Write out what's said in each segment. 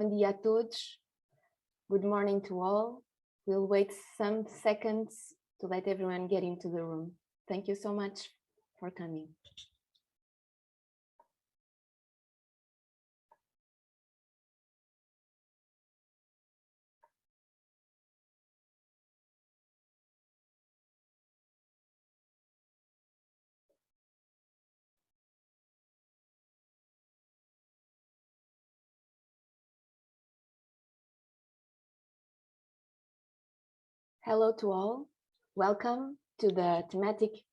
Bom dia a todos. Good morning to all. We'll wait some seconds to let everyone get into the room. Thank you so much for coming. Hello to all. Welcome to the thematic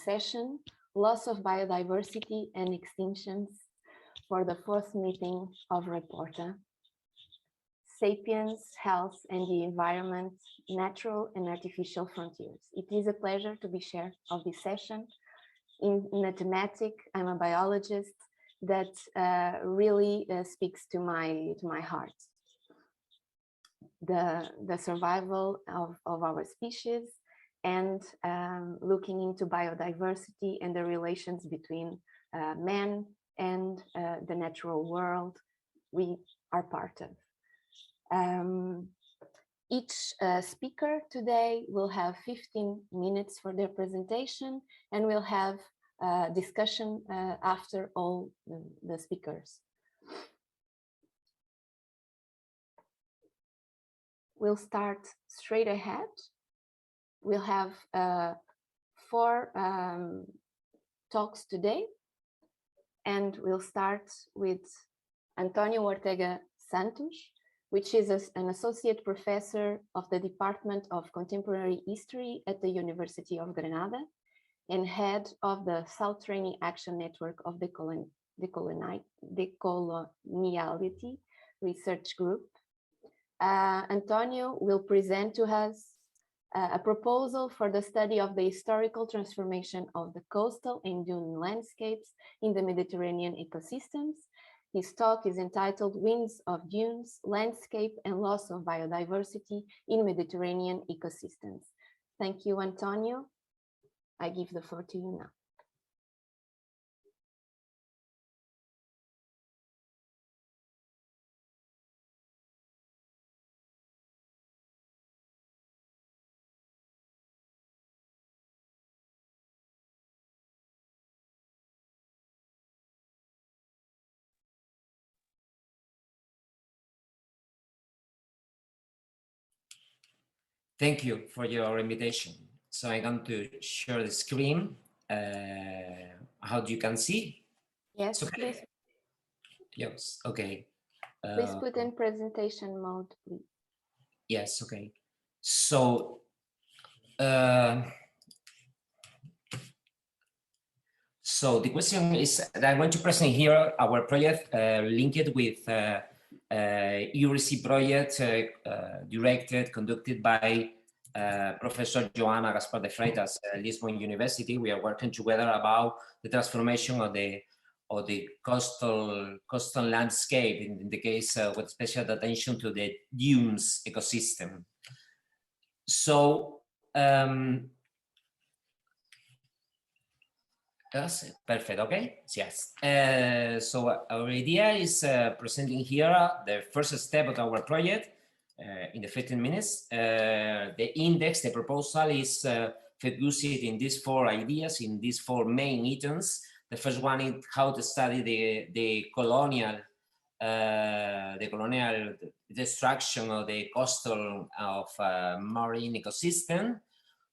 session, Loss of Biodiversity and Extinctions, for the fourth meeting of Reporta, Sapiens, Health and the Environment, Natural and Artificial Frontiers. It is a pleasure to be chair of this session. In a thematic, I'm a biologist that really speaks to my heart. The survival of our species and looking into biodiversity and the relations between man and the natural world we are part of. Each speaker today will have 15 minutes for their presentation, and we'll have discussion after all the speakers. We'll start straight ahead. We'll have 4 talks today, and we'll start with António Ortega Santos, which is an associate professor of the Department of Contemporary History at the University of Granada and head of the South Training Action Network of the Decoloniality Research Group. António will present to us a proposal for the study of the historical transformation of the coastal and dune landscapes in the Mediterranean ecosystems. His talk is entitled Winds of Dunes, Landscape and Loss of Biodiversity in Mediterranean Ecosystems. Thank you, António. I give the floor to you now. Thank you for your invitation. So I'm going to share the screen. How do you can see? Yes, okay. Please. Yes, okay. Please put in presentation mode, please. Yes, okay. So, so the question is that I'm going to present here our project linked with EURC project conducted by Professor Joana Gaspar de Freitas, Lisbon University. We are working together about the transformation of the coastal landscape, in the case with special attention to the dunes ecosystem. So that's perfect. Okay. Yes. So our idea is presenting here the first step of our project in the 15 minutes. The index, the proposal is focused in these 4 ideas, in these 4 main items. The first one is how to study the colonial destruction of the coastal of marine ecosystem.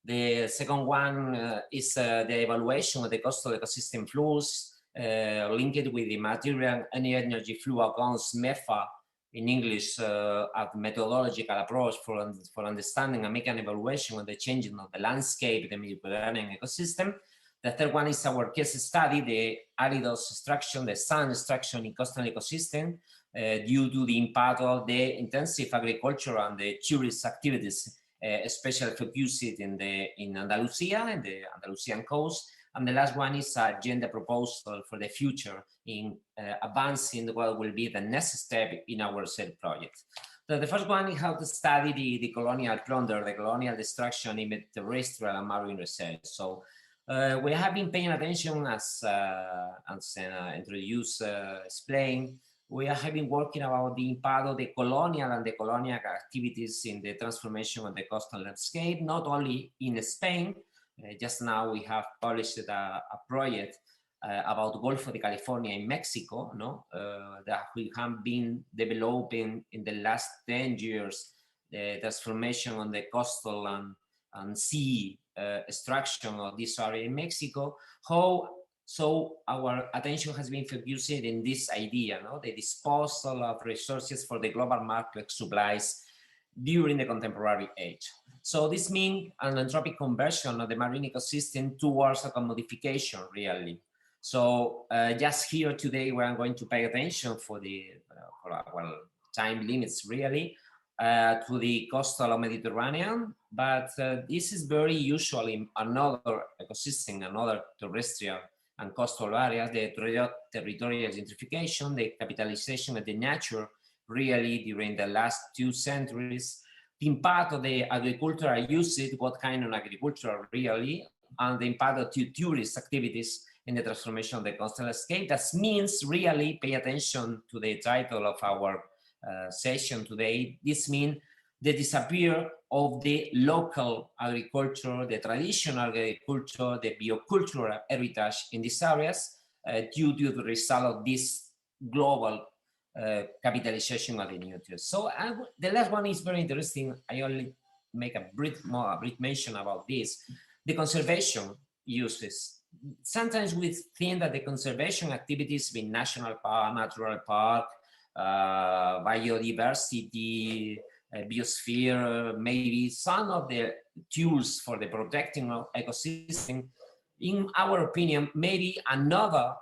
The second one is the evaluation of the coastal ecosystem flows linked with the material and energy flow accounts MEFA in English, a methodological approach for understanding and making an evaluation of the changing of the landscape, the Mediterranean ecosystem. The third one is our case study, the aridos extraction, the sand extraction in coastal ecosystem due to the impact of the intensive agriculture and the tourist activities, especially focused in Andalusia and the Andalusian coast. And the last one is a agenda proposal for the future in advancing what will be the next step in our said project. So the first one is how to study the colonial plunder, the colonial destruction in terrestrial and marine research. So we have been paying attention, as introduced, explained, we have been working about the impact of the colonial and the colonial activities in the transformation of the coastal landscape, not only in Spain. Just now we have published a project about Gulf of California in Mexico, no? That we have been developing in the last 10 years, the transformation on the coastal and sea extraction of this area in Mexico. So our attention has been focused in this idea, no? The disposal of resources for the global market supplies during the contemporary age. So this means an anthropic conversion of the marine ecosystem towards a commodification, really. So just here today, we're going to pay attention for our time limits, really, to the coastal Mediterranean, but this is very usually another ecosystem, another terrestrial and coastal areas, the territorial gentrification, the capitalization of the nature, really during the last 2 centuries, the impact of the agricultural usage, what kind of agriculture really, and the impact of tourist activities in the transformation of the coastal landscape. That means really pay attention to the title of our session today. This means the disappearance of the local agriculture, the traditional agriculture, the biocultural heritage in these areas due to the result of this global capitalization of the nutrients. So the last one is very interesting. I only make a brief mention about this. The conservation uses. Sometimes we think that the conservation activities in national park, natural park, biodiversity, biosphere, maybe some of the tools for the protecting of ecosystem, in our opinion, maybe another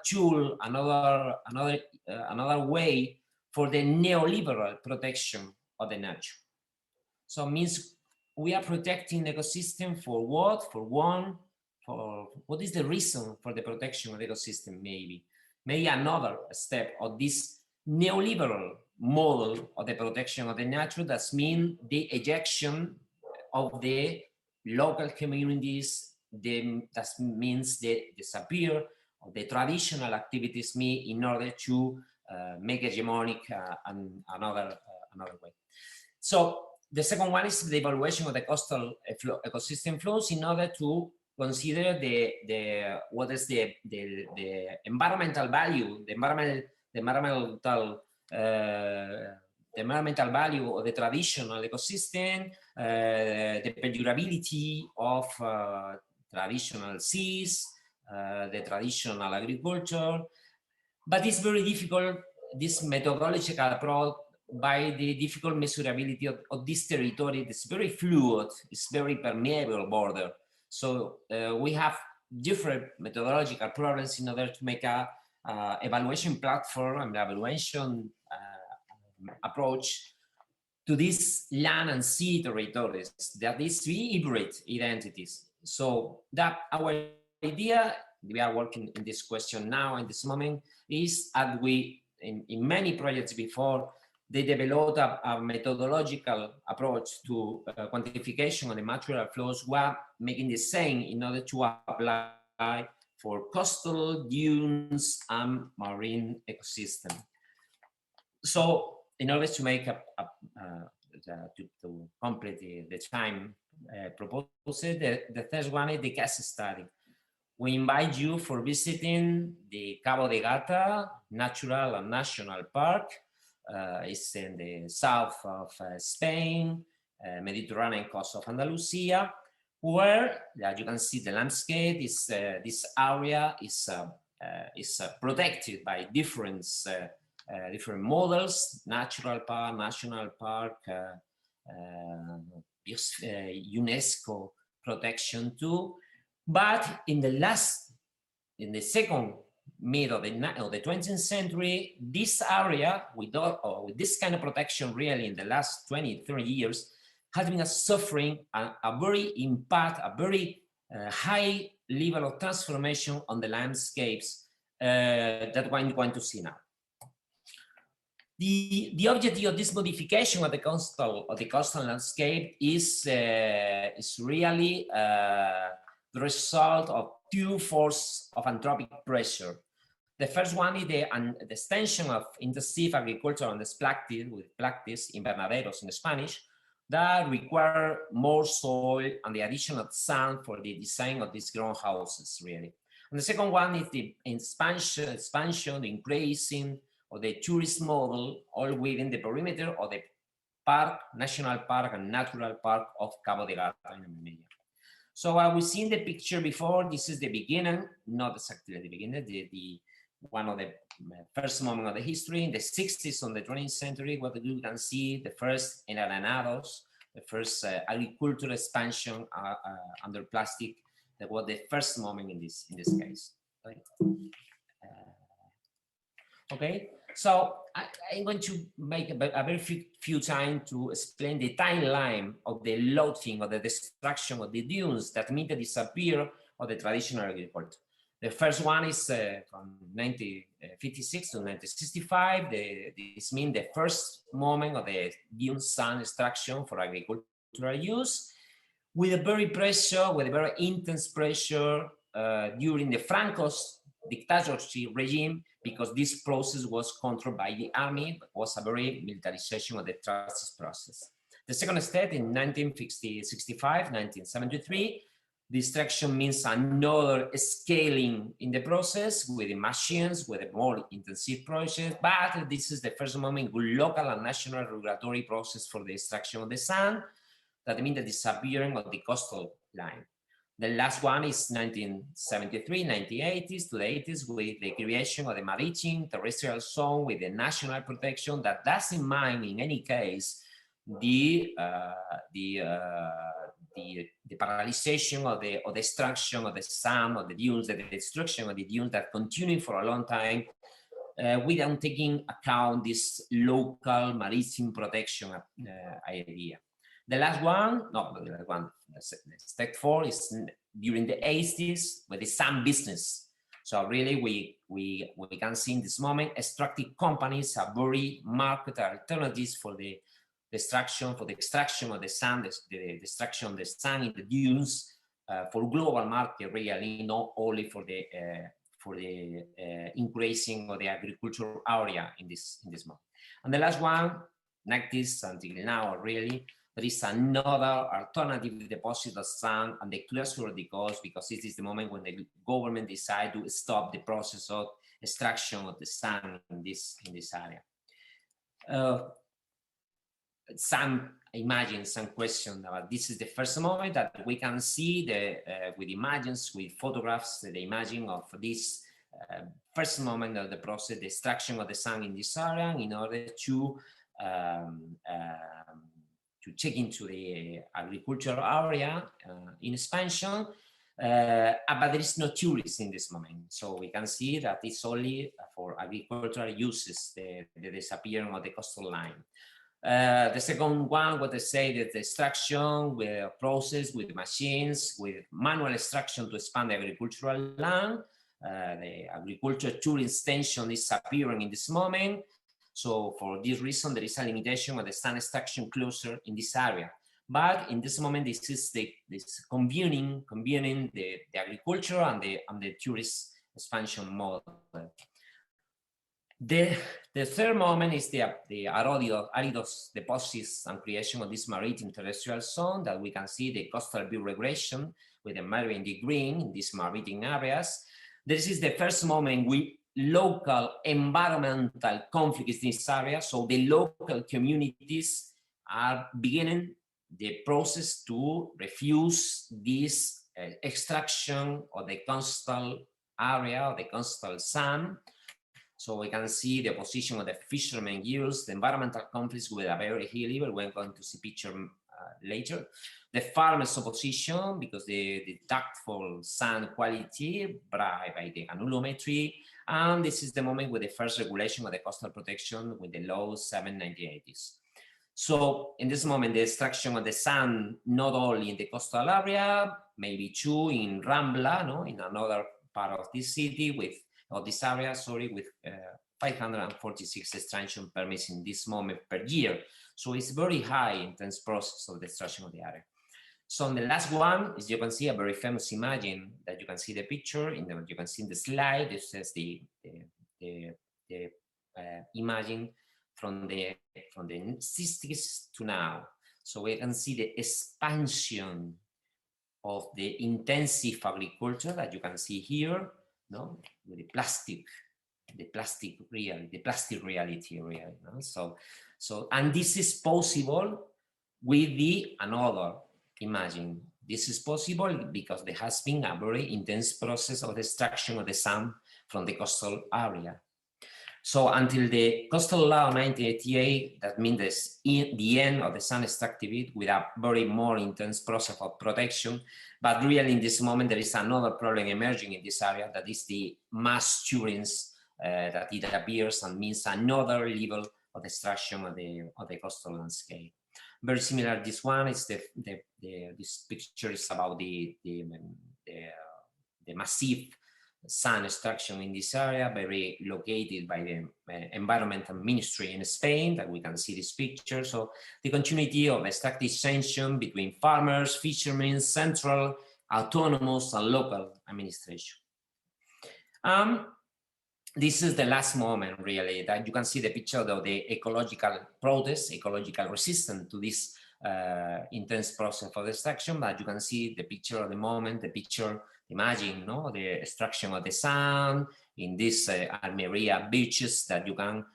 tool, another way for the neoliberal protection of the nature. So it means we are protecting the ecosystem for what? For what is the reason for the protection of the ecosystem? Maybe another step of this neoliberal model of the protection of the nature. That means the ejection of the local communities. That means the disappear of the traditional activities in order to make hegemonic another way. So the second one is the evaluation of the coastal ecosystem flows in order to consider the environmental value, the environmental value of the traditional ecosystem, the perdurability of traditional seas, the traditional agriculture. But it's very difficult, this methodological approach, by the difficult measurability of this territory. It's very fluid, it's very permeable border. So we have different methodological problems in order to make a evaluation platform and evaluation approach to these land and sea territories, that these hybrid identities. So that our idea, we are working in this question now in this moment, is as we, in many projects before, they developed a methodological approach to quantification of the natural flows, while making the same in order to apply for coastal, dunes, and marine ecosystem. So in order to make to complete the time proposed, the third one is the case study. We invite you for visiting the Cabo de Gata Natural and National Park. It's in the south of Spain, Mediterranean coast of Andalusia, where, as you can see, the landscape is this area is protected by different models: natural park, national park, UNESCO protection too. But in the second mid of the 20th century, this area with this kind of protection, really in the last 20, 30 years, has been suffering a very high level of transformation on the landscapes that we're going to see now. The objective of this modification of the coastal landscape is really the result of two forces of anthropic pressure The first one is the extension of intensive agriculture and this practice invernaderos in Spanish that require more soil and the addition of sand for the design of these greenhouses, really. And the second one is the expansion, the increasing of the tourist model, all within the perimeter of the park, national park and natural park of Cabo de Gata in Meio. So we've seen the picture before. This is the beginning, not exactly the beginning, one of the first moment of the history. In the 60s of the 20th century, what you can see, the first engranados, the first agricultural expansion under plastic. That was the first moment in this case. Right? Okay, so I'm going to make a very few time to explain the timeline of the looting or the destruction of the dunes that mean the disappear of the traditional agriculture. The first one is from 1956 to 1965. This means the first moment of the dune sand extraction for agricultural use, with a very intense pressure during the Franco's dictatorship regime, because this process was controlled by the army, but was a very militarization of the process. The second step in 1965, 1973, the extraction means another scaling in the process with the machines, with a more intensive process, but this is the first moment with local and national regulatory process for the extraction of the sand. That means the disappearing of the coastal line. The last one is 1973, 1980s to the 80s with the creation of the maritime terrestrial zone with the national protection that doesn't mind in any case the paralyzation of the extraction of the sand of the dunes, the destruction of the dunes that continue for a long time without taking account this local maritime protection idea. The last one, step 4 is during the 80s with the sand business. So really we can see in this moment extractive companies are very market alternatives for the extraction of the sand, the extraction of the sand in the dunes for global market really, not only for the increasing of the agricultural area in this moment. And the last one, 90s until now really, there is another alternative deposit of sand and the closure of the coast, because this is the moment when the government decide to stop the process of extraction of the sand in this area. Some question about this is the first moment that we can see with images, with photographs, the imaging of this first moment of the process, the extraction of the sand in this area, in order to check into the agricultural area in expansion, but there is no tourists in this moment. So we can see that it's only for agricultural uses, the disappearing of the coastal line. The second one, what they say that the extraction with a process, with machines, with manual extraction to expand the agricultural land. The agriculture tourist extension is appearing in this moment. So for this reason, there is a limitation of the sand extraction closer in this area. But in this moment, this is this combining the agriculture and the tourist expansion model. The third moment is the aridos deposits and creation of this maritime terrestrial zone that we can see the coastal view regression with the Meio in the green in these maritime areas. This is the first moment with local environmental conflicts in this area. So the local communities are beginning the process to refuse this extraction of the coastal area, of the coastal sand. So we can see the position of the fishermen use, the environmental conflicts with a very high level. We're going to see picture later. The farmers' opposition, because the ductful sand quality by the granulometry. And this is the moment with the first regulation of the coastal protection with the law 7/1980s. So in this moment, the extraction of the sand, not only in the coastal area, maybe too in Rambla, no, in another part of this city with 546 extraction permits in this moment per year. So it's very high intense process of the extraction of the area. So on the last one, as you can see, a very famous image that you can see the picture, you can see in the slide. It says the imaging from the 60s to now. So we can see the expansion of the intensive agriculture that you can see here, no, with the plastic reality, really. No? So, and this is possible with the another imagine. This is possible because there has been a very intense process of extraction of the sand from the coastal area. So until the coastal law of 1988, that means the end of the sand extractivity with a very more intense process of protection. But really in this moment, there is another problem emerging in this area, that is the mass tourists that it appears and means another level of destruction of the coastal landscape. Very similar, this one is this picture is about the massive sand extraction in this area, very located by the environmental ministry in Spain, that we can see this picture. So the continuity of extractive sanction between farmers, fishermen, central, autonomous and local administration. This is the last moment, really, that you can see the picture of the ecological protest, ecological resistance to this intense process of extraction. But you can see the picture of the moment, the picture, imagine, no, the extraction of the sand in these Almeria beaches that were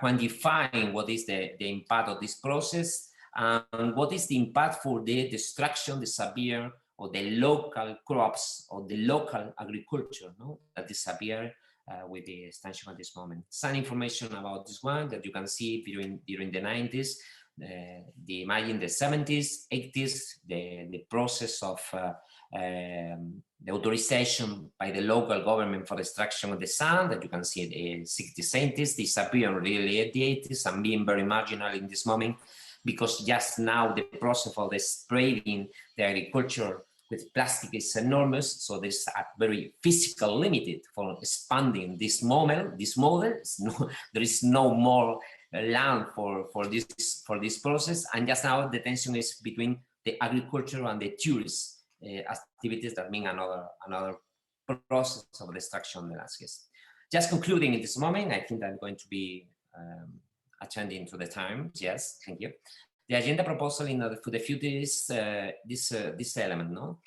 quantifying what is the impact of this process and what is the impact for the destruction, disappear of the local crops or the local agriculture, no, that disappear with the extension at this moment. Some information about this one that you can see during the 90s, imagine the 70s, 80s, the process of the authorization by the local government for the extraction of the sand, that you can see the 60s, 70s, disappear really at the 80s and being very marginal in this moment, because just now the process of the spraying the agriculture with plastic is enormous, so there's a very physical limited for expanding this model. There is no more land for this process, and just now the tension is between the agriculture and the tourist activities that mean another process of destruction of the landscapes. Just concluding in this moment, I think I'm going to be attending to the time. Yes, thank you. The agenda proposal for the future is this element. No,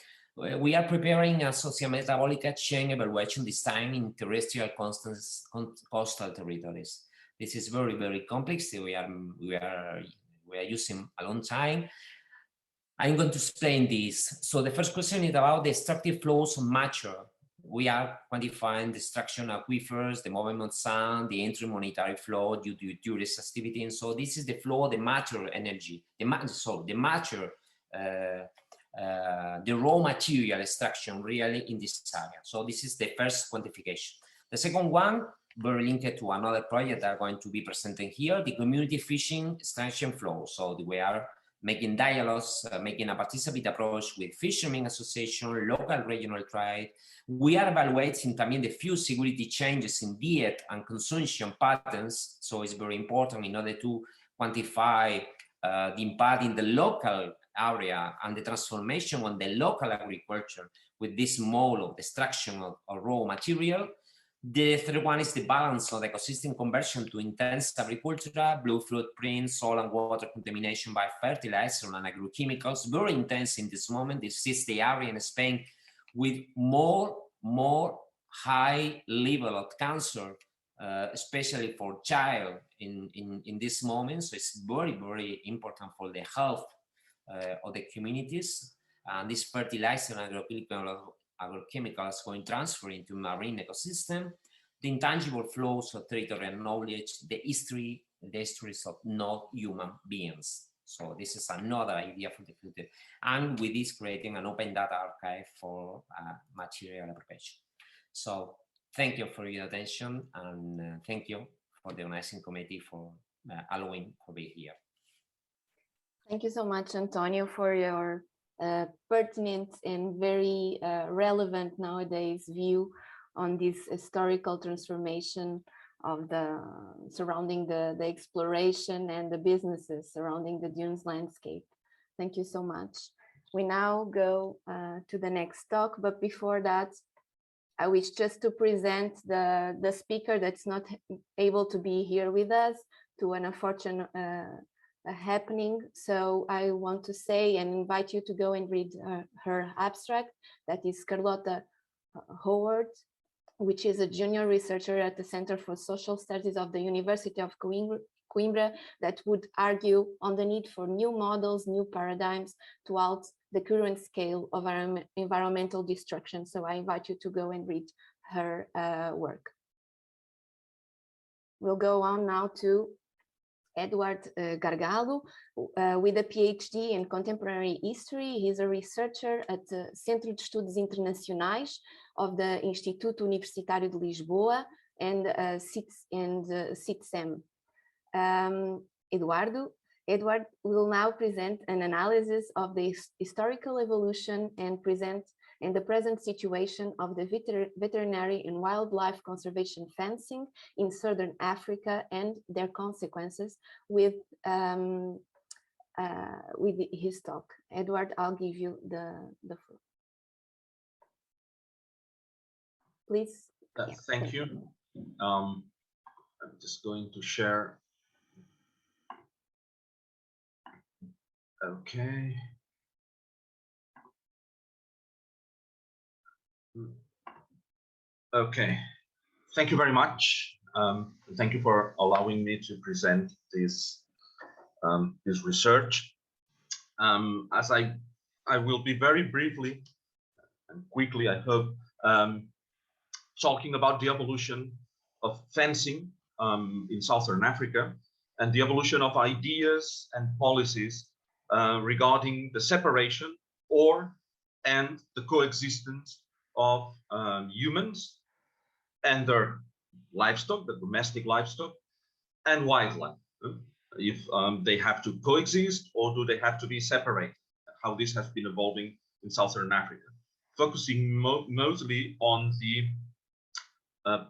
we are preparing a socio-metabolic chain evaluation this time in terrestrial coastal territories. This is very, very complex. We are using a long time. I'm going to explain this. So the first question is about the extractive flows on mature. We are quantifying the extraction aquifers, the movement of sand, the intramonetary flow due to tourist activity. And so this is the flow of the mature energy, the raw material extraction really in this area. So this is the first quantification. The second one, very linked to another project that are going to be presented here, the community fishing extraction flow. So we are making dialogues, making a participatory approach with fishermen association, local regional trade. We are evaluating también the food security changes in diet and consumption patterns. So it's very important in order to quantify the impact in the local area and the transformation on the local agriculture with this mode of extraction of raw material. The third one is the balance of the ecosystem conversion to intense agriculture, blue footprint, soil and water contamination by fertilizer and agrochemicals, very intense in this moment. This is the area in Spain with more high level of cancer, especially for child in this moment. So it's very, very important for the health of the communities. And this fertilizer and agrochemicals going transfer into marine ecosystem, the intangible flows of territorial knowledge, the histories of non-human beings. So this is another idea for the future. And with this, creating an open data archive for material appropriation. So thank you for your attention, and thank you for the organizing committee for allowing to be here. Thank you so much, Antonio, for your pertinent and very relevant nowadays view on this historical transformation of surrounding the exploration and the businesses surrounding the dunes landscape. Thank you so much. we now go to the next talk, but before that, I wish just to present the speaker that's not able to be here with us to an unfortunate happening. So I want to say and invite you to go and read her abstract, that is Carlota Houart, which is a junior researcher at the Center for Social Studies of the University of Coimbra, that would argue on the need for new models, new paradigms to halt the current scale of our environmental destruction. So I invite you to go and read her work. We'll go on now to Eduard Gargallo, with a PhD in contemporary history. He's a researcher at the Centro de Estudos Internacionais of the Instituto Universitário de Lisboa and CITSEM. Eduard will now present an analysis of the historical evolution and the present situation of the veterinary and wildlife conservation fencing in Southern Africa and their consequences with his talk. Eduard, I'll give you the floor. Please. Thank you. I'm just going to share. Okay. Okay. Thank you very much. Thank you for allowing me to present this this research. As I will be very briefly and quickly, I hope, talking about the evolution of fencing in Southern Africa and the evolution of ideas and policies regarding the separation and the coexistence of humans and their livestock, the domestic livestock, and wildlife. If they have to coexist or do they have to be separated, how this has been evolving in Southern Africa, focusing mostly on the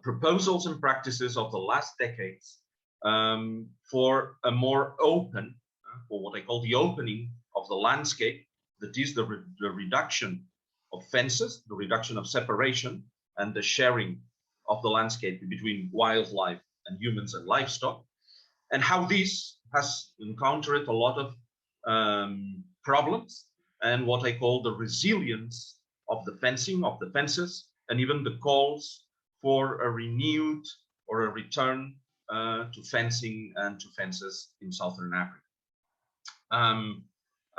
proposals and practices of the last decades for a more open, or what I call the opening of the landscape, that is the reduction of fences, the reduction of separation, and the sharing of the landscape between wildlife and humans and livestock, and how this has encountered a lot of problems, and what I call the resilience of the fencing, of the fences, and even the calls for a renewed or a return to fencing and to fences in Southern Africa.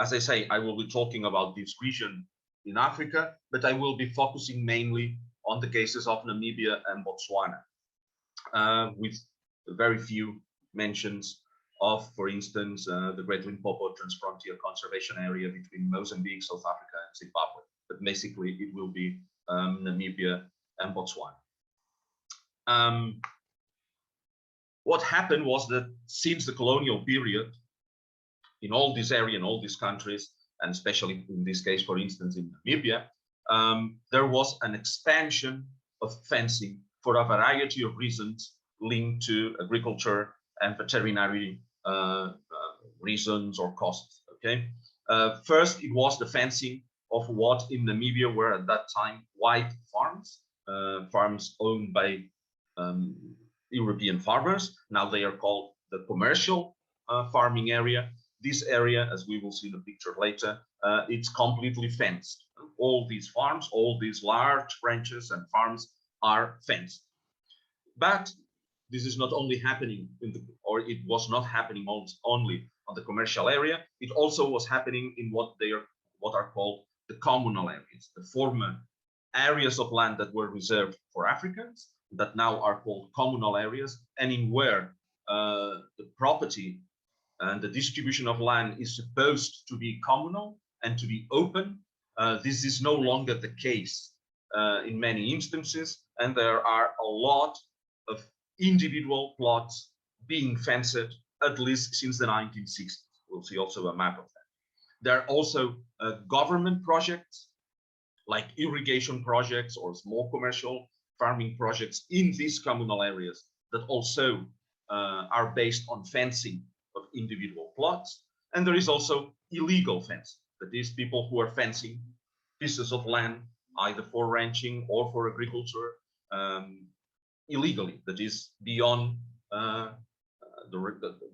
As I say, I will be talking about this region in Africa, but I will be focusing mainly on the cases of Namibia and Botswana, with very few mentions of, for instance, the Great Limpopo Transfrontier Conservation Area between Mozambique, South Africa, and Zimbabwe. But basically, it will be Namibia and Botswana. What happened was that since the colonial period, in all this area, in all these countries, and especially in this case, for instance, in Namibia, there was an expansion of fencing for a variety of reasons linked to agriculture and veterinary reasons or costs. Okay, first it was the fencing of what in Namibia were at that time white farms, farms owned by European farmers. Now they are called the commercial farming area. This area, as we will see in the picture later, it's completely fenced. All these farms, all these large branches and farms are fenced. But this is not only happening or it was not happening only on the commercial area. It also was happening in what are called the communal areas, the former areas of land that were reserved for Africans that now are called communal areas, and in where the property and the distribution of land is supposed to be communal and to be open. This is no longer the case in many instances, and there are a lot of individual plots being fenced, at least since the 1960s. We'll see also a map of that. There are also government projects, like irrigation projects or small commercial farming projects in these communal areas that also are based on fencing of individual plots. And there is also illegal fencing. that is, people who are fencing pieces of land, either for ranching or for agriculture, illegally, that is, beyond the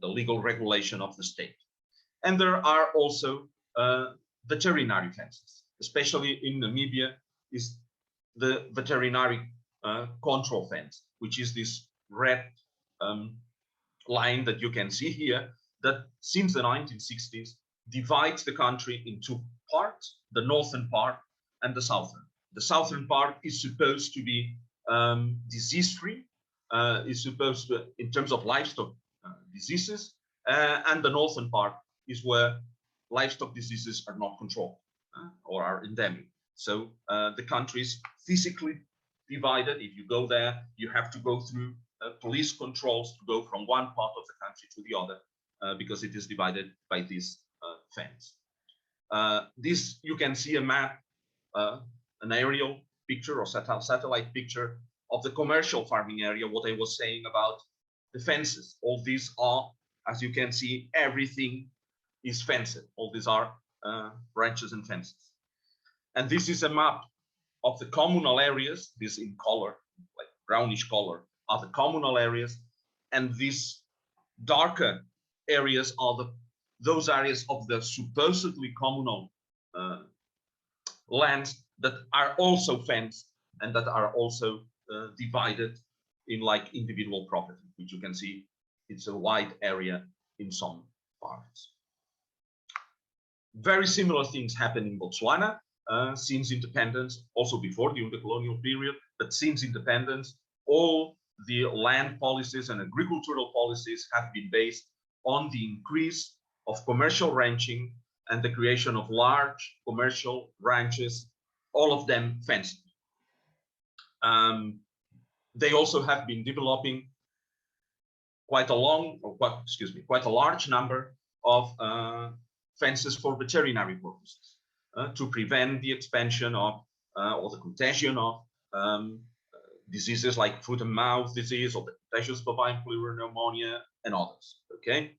legal regulation of the state. And there are also veterinary fences, especially in Namibia, is the veterinary control fence, which is this red line that you can see here, that since the 1960s divides the country in two parts, the northern part and the southern. The southern part is supposed to be disease-free, is supposed to, in terms of livestock diseases, and the northern part is where livestock diseases are not controlled or are endemic. So the country is physically divided. If you go there, you have to go through police controls to go from one part of the country to the other, because it is divided by this fence. This, you can see a map, an aerial picture or satellite picture of the commercial farming area, what I was saying about the fences. All these are, as you can see, everything is fenced. All these are branches and fences. And this is a map of the communal areas. This in color, like brownish color, are the communal areas. And these darker areas are those areas of the supposedly communal lands that are also fenced and that are also divided in like individual property, which you can see it's a wide area in some parts. Very similar things happen in Botswana since independence, also before during the colonial period, but since independence, all the land policies and agricultural policies have been based on the increase of commercial ranching and the creation of large commercial ranches, all of them fenced. They also have been developing quite a large number of fences for veterinary purposes to prevent the expansion of or the contagion of diseases like foot and mouth disease or the contagious bovine pleural pneumonia and others, okay?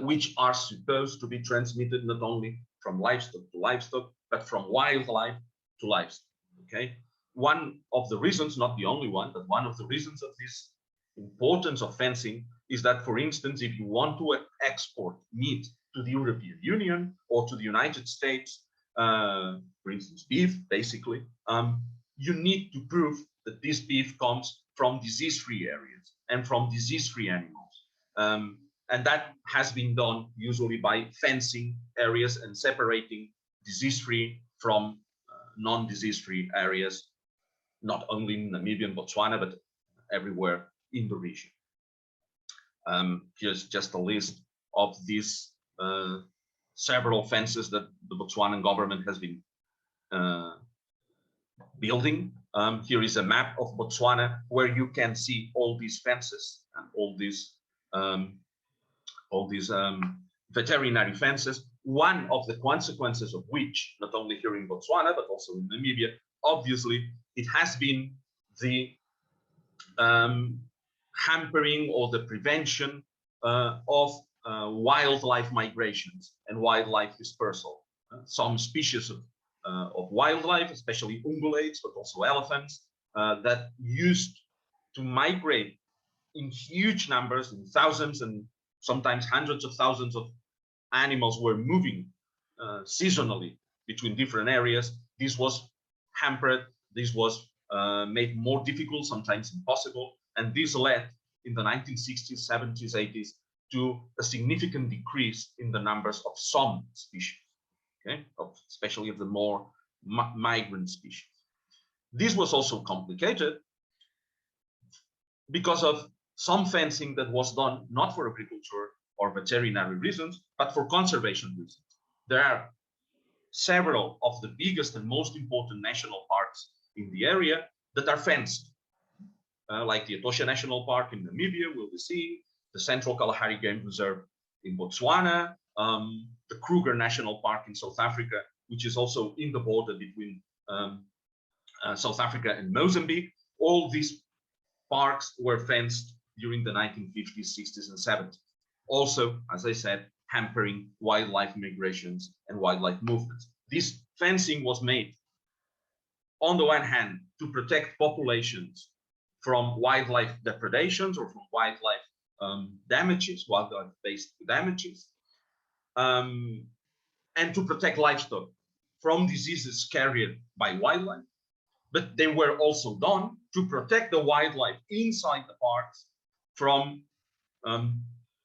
Which are supposed to be transmitted not only from livestock to livestock, but from wildlife to livestock, okay? One of the reasons, not the only one, but one of the reasons of this importance of fencing is that, for instance, if you want to export meat to the European Union or to the United States, for instance, beef, basically, you need to prove that this beef comes from disease-free areas and from disease-free animals. And that has been done usually by fencing areas and separating disease-free from non-disease-free areas, not only in Namibia and Botswana, but everywhere in the region. Here's just a list of these several fences that the Botswanan government has been building. Here is a map of Botswana where you can see all these fences and all these veterinary fences. One of the consequences of which, not only here in Botswana, but also in Namibia, obviously, it has been the hampering or the prevention of wildlife migrations and wildlife dispersal. Some species of wildlife, especially ungulates, but also elephants, that used to migrate in huge numbers, in thousands and sometimes hundreds of thousands of animals were moving seasonally between different areas. This was hampered, this was made more difficult, sometimes impossible, and this led in the 1960s, 70s, 80s to a significant decrease in the numbers of some species, okay, especially of the more migrant species. This was also complicated because of some fencing that was done not for agriculture or veterinary reasons, but for conservation reasons. There are several of the biggest and most important national parks in the area that are fenced, like the Etosha National Park in Namibia, we'll be seeing, the Central Kalahari Game Reserve in Botswana, the Kruger National Park in South Africa, which is also in the border between South Africa and Mozambique. All these parks were fenced during the 1950s, 60s, and 70s. Also, as I said, hampering wildlife migrations and wildlife movements. This fencing was made, on the one hand, to protect populations from wildlife depredations or from wildlife damages, wildlife-based damages, and to protect livestock from diseases carried by wildlife. But they were also done to protect the wildlife inside the parks from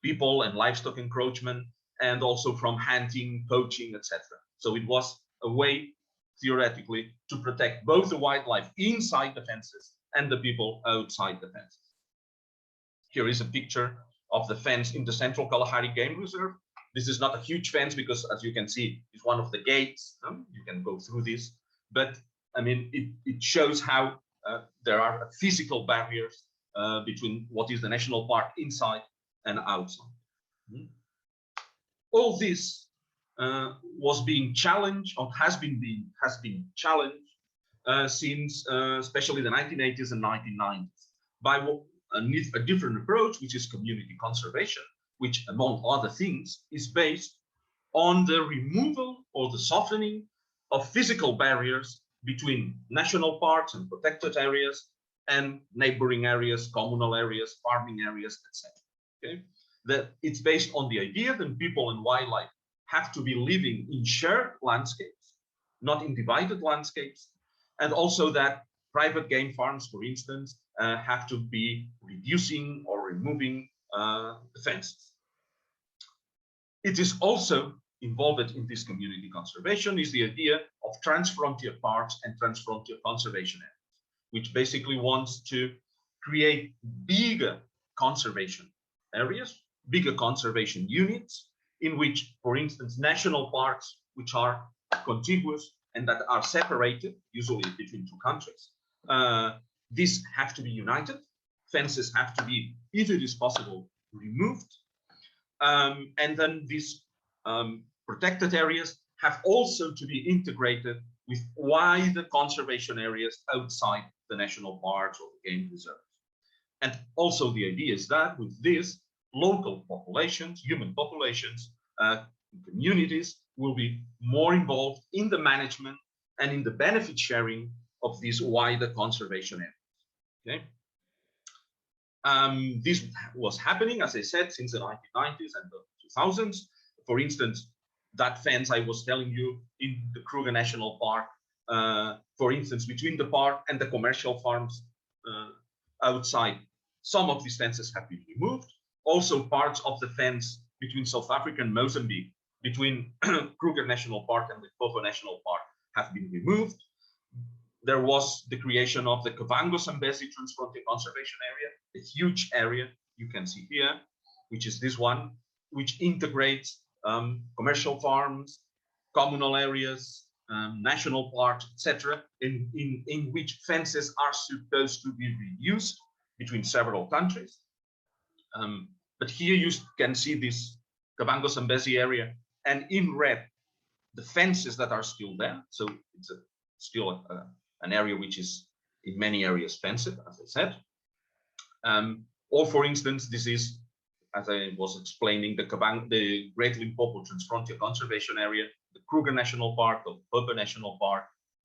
people and livestock encroachment, and also from hunting, poaching, etc. So it was a way, theoretically, to protect both the wildlife inside the fences and the people outside the fences. Here is a picture of the fence in the Central Kalahari Game Reserve. This is not a huge fence because, as you can see, it's one of the gates. You can go through this, but I mean, it shows how there are physical barriers between what is the national park inside and outside. All this was being challenged, or has been challenged since especially the 1980s and 1990s by a different approach, which is community conservation, which, among other things, is based on the removal or the softening of physical barriers between national parks and protected areas and neighboring areas, communal areas, farming areas, etc. Okay? That it's based on the idea that people and wildlife have to be living in shared landscapes, not in divided landscapes, and also that private game farms, for instance, have to be reducing or removing the fences. It is also involved in this community conservation is the idea of transfrontier parks and transfrontier conservation areas, which basically wants to create bigger conservation areas, bigger conservation units, in which, for instance, national parks, which are contiguous and that are separated, usually between two countries, these have to be united. Fences have to be, if it is possible, removed. And then these protected areas have also to be integrated with wider conservation areas outside the national parks or the game reserves. And also the idea is that with this, local populations, human populations, communities will be more involved in the management and in the benefit sharing of these wider conservation areas. Okay? This was happening, as I said, since the 1990s and the 2000s. For instance, that fence I was telling you in the Kruger National Park, for instance, between the park and the commercial farms outside, some of these fences have been removed. Also, parts of the fence between South Africa and Mozambique, between Kruger National Park and Limpopo National Park, have been removed. There was the creation of the Kavango-Zambezi Transfrontier Conservation Area, a huge area you can see here, which is this one, which integrates commercial farms, communal areas, national parks, etc., in which fences are supposed to be reduced between several countries. But here you can see this Kavango-Zambezi area, and in red, the fences that are still there. So it's still an area which is in many areas fenced, as I said. Or for instance, this is, as I was explaining, the Great Limpopo Transfrontier Conservation Area, the Kruger National Park, the Limpopo National Park,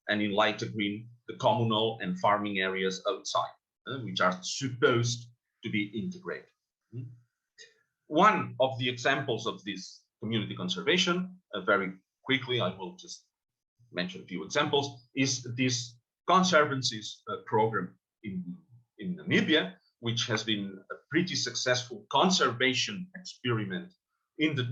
and in lighter green, the communal and farming areas outside, which are supposed to be integrated. One of the examples of this community conservation, very quickly, I will just mention a few examples, is this Conservancies program in Namibia, which has been a pretty successful conservation experiment in the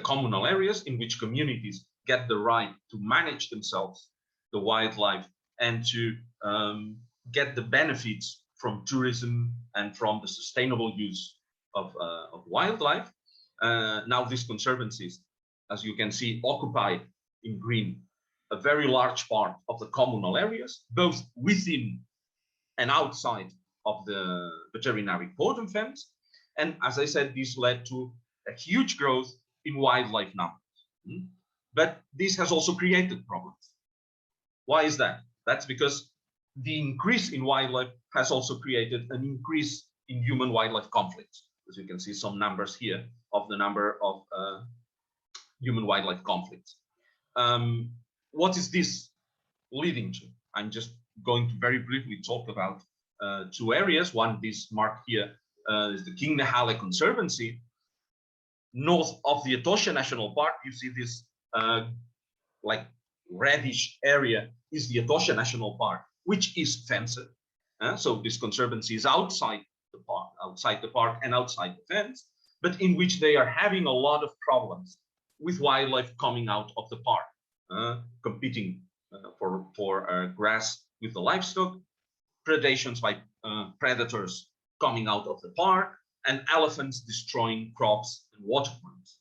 communal areas, in which communities get the right to manage themselves, the wildlife, and to get the benefits from tourism and from the sustainable use of wildlife. Now these conservancies, as you can see, occupy in green a very large part of the communal areas, both within and outside of the veterinary cordon fence. And as I said, this led to a huge growth in wildlife numbers. But this has also created problems. Why is that? That's because the increase in wildlife has also created an increase in human-wildlife conflicts. as you can see some numbers here of the number of human-wildlife conflicts. What is this leading to? I'm just going to very briefly talk about two areas. One, this marked here, is the King Nahale Conservancy. North of the Etosha National Park, you see this like reddish area is the Etosha National Park, which is fenced. So this conservancy is outside the park and outside the fence, but in which they are having a lot of problems with wildlife coming out of the park, competing for grass with the livestock, predations by predators coming out of the park, and elephants destroying crops and water points.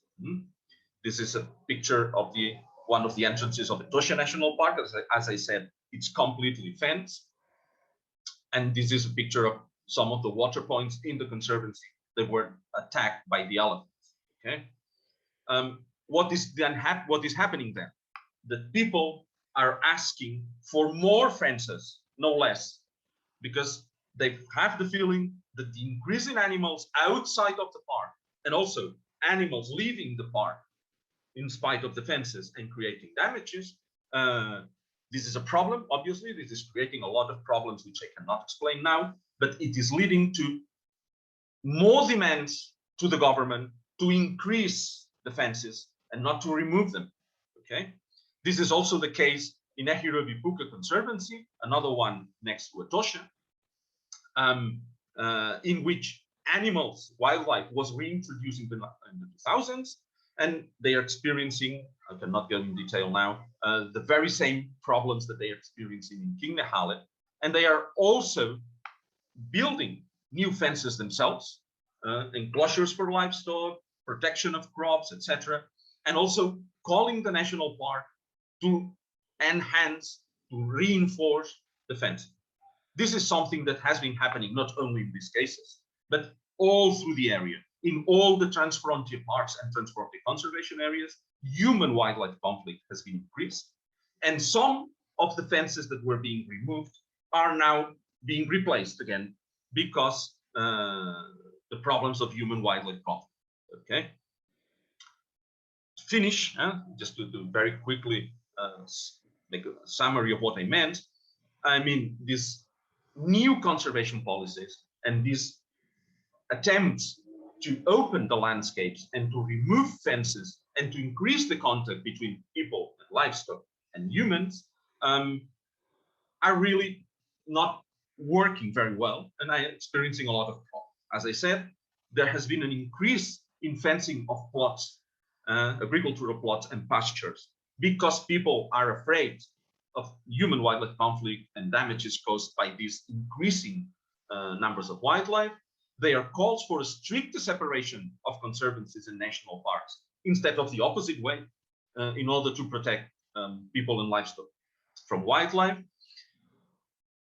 This is a picture of one of the entrances of Etosha National Park. As I said, it's completely fenced. And this is a picture of some of the water points in the conservancy that were attacked by the elephants. Okay. What is happening then? The people are asking for more fences, no less, because they have the feeling that the increase in animals outside of the park and also animals leaving the park in spite of the fences and creating damages, this is a problem. Obviously, this is creating a lot of problems which I cannot explain now, but it is leading to more demands to the government to increase the fences and not to remove them. Okay, this is also the case in Ehirovipuka Conservancy, another one next to Etosha, in which wildlife was reintroduced in the 2000s, and they are experiencing, I cannot go in detail now, the very same problems that they are experiencing in King Nahale, and they are also building new fences themselves, enclosures for livestock, protection of crops, etc., and also calling the national park to enhance, to reinforce the fence. This is something that has been happening not only in these cases, but all through the area. In all the transfrontier parks and transfrontier conservation areas, human-wildlife conflict has been increased, and some of the fences that were being removed are now being replaced again because the problems of human-wildlife conflict. Okay. To finish, just to very quickly make a summary of what I meant. I mean, these new conservation policies and these attempts to open the landscapes and to remove fences and to increase the contact between people and livestock and humans are really not working very well, and I'm experiencing a lot of problems. As I said, there has been an increase in fencing of plots, agricultural plots and pastures, because people are afraid of human-wildlife conflict and damages caused by these increasing numbers of wildlife. There are calls for a stricter separation of conservancies and national parks instead of the opposite way, in order to protect people and livestock from wildlife.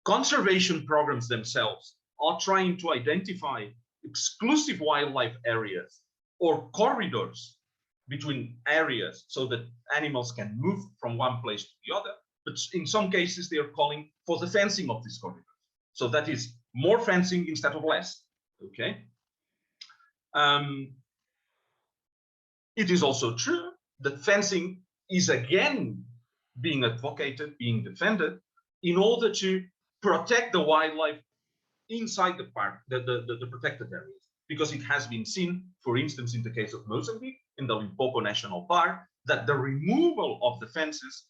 Conservation programs themselves are trying to identify exclusive wildlife areas or corridors between areas so that animals can move from one place to the other. But in some cases, they are calling for the fencing of these corridors. So that is more fencing instead of less. Okay. It is also true that fencing is again being advocated, being defended, in order to protect the wildlife inside the park, the protected areas, because it has been seen, for instance, in the case of Mozambique, in the Limpopo National Park, that the removal of the fences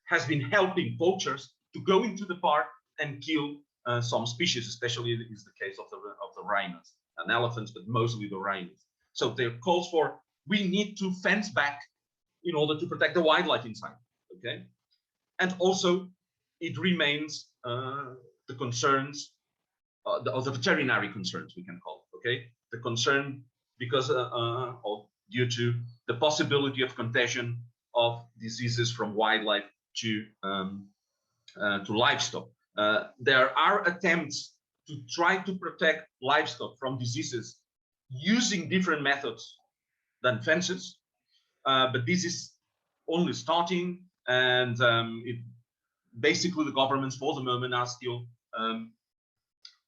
has been helping poachers to go into the park and kill some species, especially is the case of the rhinos and elephants, but mostly the rhinos. So there are calls for, we need to fence back in order to protect the wildlife inside, okay? And also, it remains the concerns, or the veterinary concerns, we can call it, okay? The concern because due to the possibility of contagion of diseases from wildlife to livestock. There are attempts to try to protect livestock from diseases using different methods than fences, but this is only starting, and basically the governments for the moment are still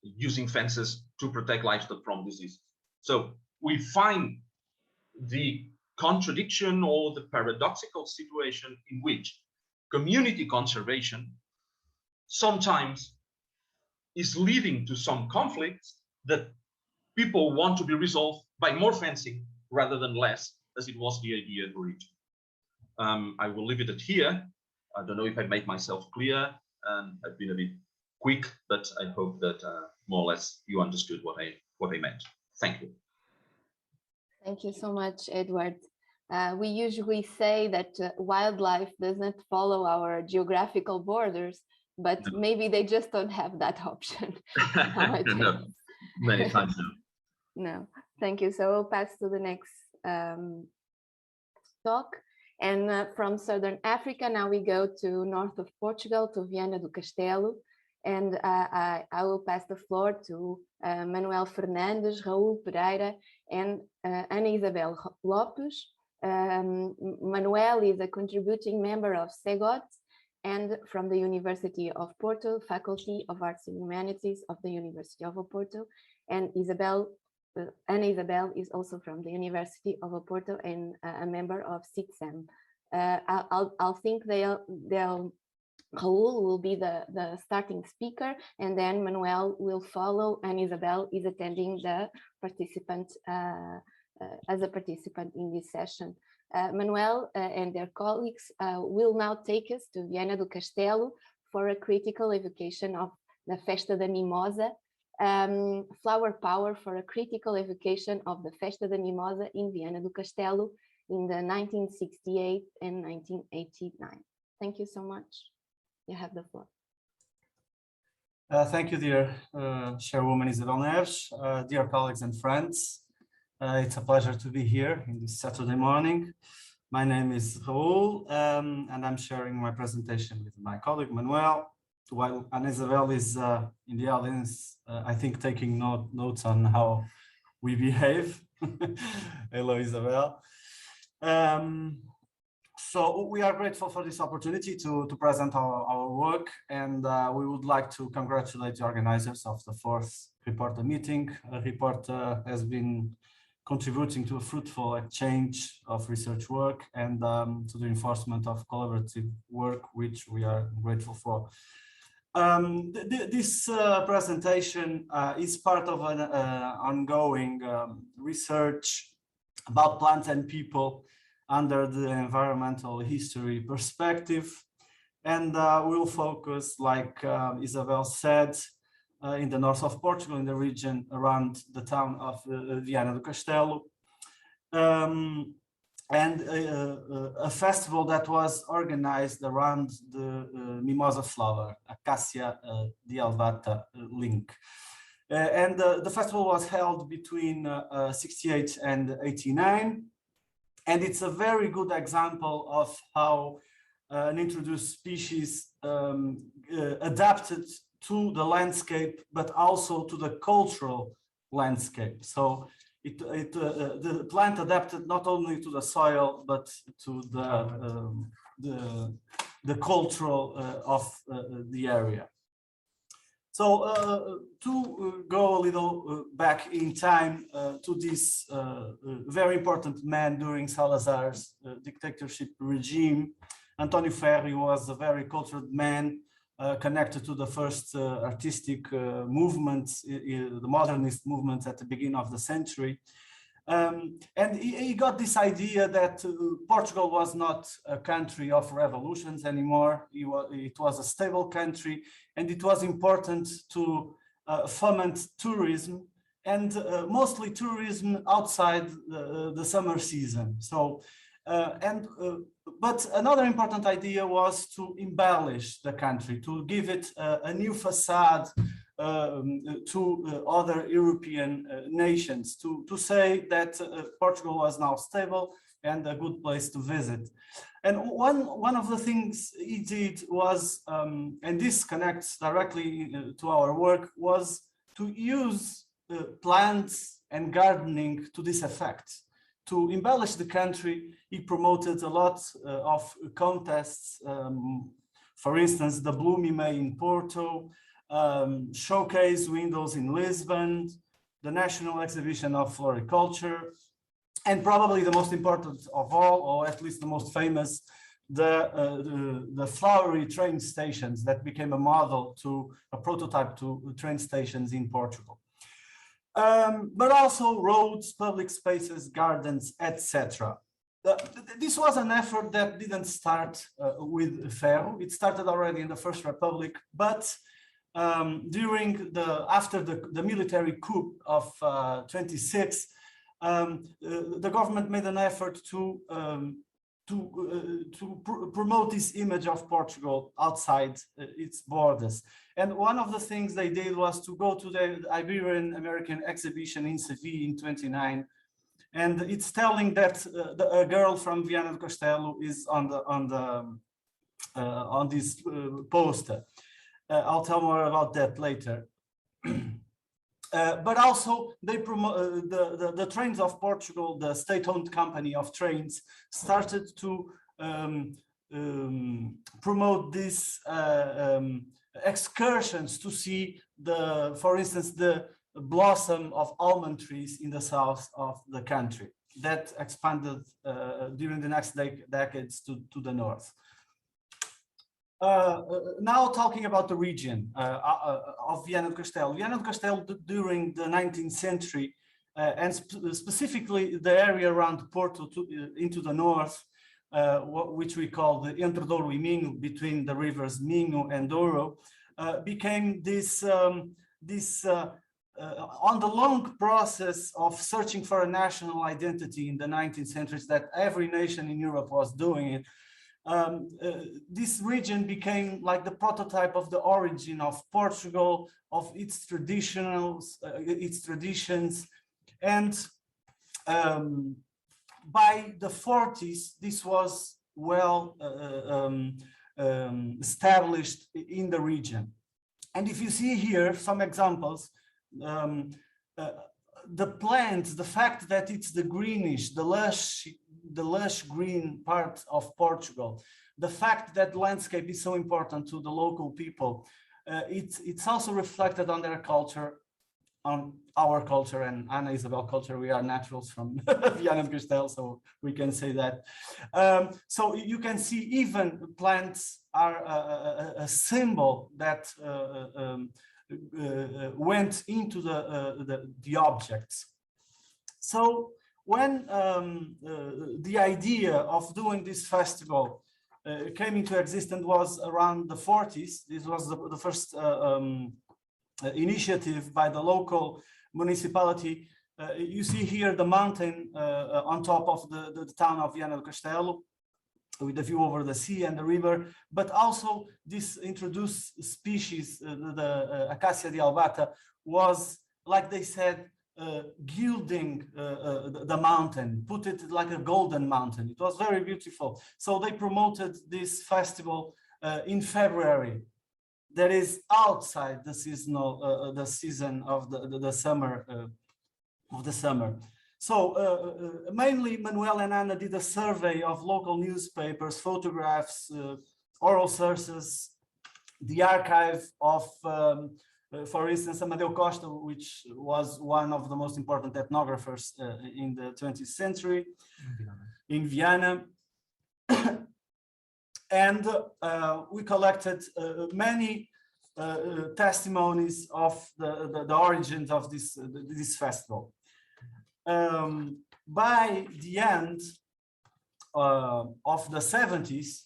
using fences to protect livestock from diseases. So we find the contradiction or the paradoxical situation in which community conservation sometimes is leading to some conflicts that people want to be resolved by more fencing rather than less, as it was the idea originally. I will leave it at here. I don't know if I made myself clear, and I've been a bit quick, but I hope that more or less you understood what I meant. Thank you. Thank you so much, Eduard. We usually say that wildlife doesn't follow our geographical borders, but maybe they just don't have that option. No, many times no. No, thank you. So we'll pass to the next talk. And from Southern Africa, now we go to north of Portugal, to Viana do Castelo. And I will pass the floor to Manuel Fernandes, Raul Pereira, and Ana Isabel Lopes. Manuel is a contributing member of CEGOT and from the University of Porto, Faculty of Arts and Humanities of the University of Oporto. And Ana Isabel is also from the University of Oporto and a member of CITSEM. I'll think Raul will be the starting speaker, and then Manuel will follow, and Isabel is attending the participant as a participant in this session. Manuel and their colleagues will now take us to Viana do Castelo for a critical evocation of the Festa da Mimosa, flower power for a critical evocation of the Festa da Mimosa in Viana do Castelo in the 1968 and 1989. Thank you so much. You have the floor. Thank you, dear Chairwoman Isabel Neves, dear colleagues and friends. It's a pleasure to be here in this Saturday morning. My name is Raul, and I'm sharing my presentation with my colleague Manuel, while Ana Isabel is in the audience, I think taking notes on how we behave. Hello, Isabel. So we are grateful for this opportunity to present our work, and we would like to congratulate the organizers of the fourth Reporter meeting. Reporter has been contributing to a fruitful exchange of research work and to the enforcement of collaborative work, which we are grateful for. This presentation is part of an ongoing research about plants and people under the environmental history perspective, and we'll focus, like Isabel said, in the north of Portugal, in the region around the town of Viana do Castelo, and a festival that was organized around the mimosa flower, Acacia dealbata link. And the festival was held between 68 and 89. And it's a very good example of how an introduced species adapted to the landscape, but also to the cultural landscape. So the plant adapted not only to the soil, but to the cultural of the area. So to go a little back in time to this very important man during Salazar's dictatorship regime, António Ferri was a very cultured man connected to the first artistic movements, the modernist movements at the beginning of the century. And he got this idea that Portugal was not a country of revolutions anymore. It was a stable country, and it was important to foment tourism, and mostly tourism outside the summer season. So, but another important idea was to embellish the country, to give it a new facade to other European nations, to say that Portugal was now stable and a good place to visit. And one of the things he did was, and this connects directly to our work, was to use plants and gardening to this effect. To embellish the country, he promoted a lot of contests, for instance, the Blooming May in Porto, showcase windows in Lisbon, the National Exhibition of Floriculture, and probably the most important of all, or at least the most famous, the flowery train stations that became a model to a prototype to train stations in Portugal. But also roads, public spaces, gardens, etc. This was an effort that didn't start with Ferro. It started already in the First Republic, but after the military coup of 26, the government made an effort to promote this image of Portugal outside its borders. And one of the things they did was to go to the Iberian American exhibition in Seville in 29. And it's telling that a girl from Viana do Castelo is on this poster. I'll tell more about that later. But also they promote the Trains of Portugal, the state-owned company of trains, started to promote these excursions to see for instance, the blossom of almond trees in the south of the country. That expanded during the next decades to the north. Now talking about the region of Viana do Castelo. Viana do Castelo during the 19th century and specifically the area around Porto into the north, which we call the Entre Douro e Minho, between the rivers Minho and Douro, became this on the long process of searching for a national identity in the 19th centuries that every nation in Europe was doing it. This region became like the prototype of the origin of Portugal, of its traditions, and by the 40s, this was well established in the region. And if you see here some examples, the plants, the fact that it's the greenish, the lush green part of Portugal, the fact that landscape is so important to the local people, it's also reflected on their culture, on our culture and Ana Isabel culture. We are naturals from Viana do Castelo, so we can say that. So you can see even plants are a symbol that went into the objects. So when the idea of doing this festival came into existence was around the 40s. This was the first initiative by the local municipality. You see here the mountain on top of the town of Viana do Castelo, with a view over the sea and the river, but also this introduced species, the Acacia de Albata, was, like they said, gilding the mountain, put it like a golden mountain. It was very beautiful. So they promoted this festival in February. That is outside the seasonal, the season of the summer So mainly Manuel and Ana did a survey of local newspapers, photographs, oral sources, the archive of, for instance, Amadeu Costa, which was one of the most important ethnographers in the 20th century in Viana. And we collected many testimonies of the origins of this festival. By the end of the 70s,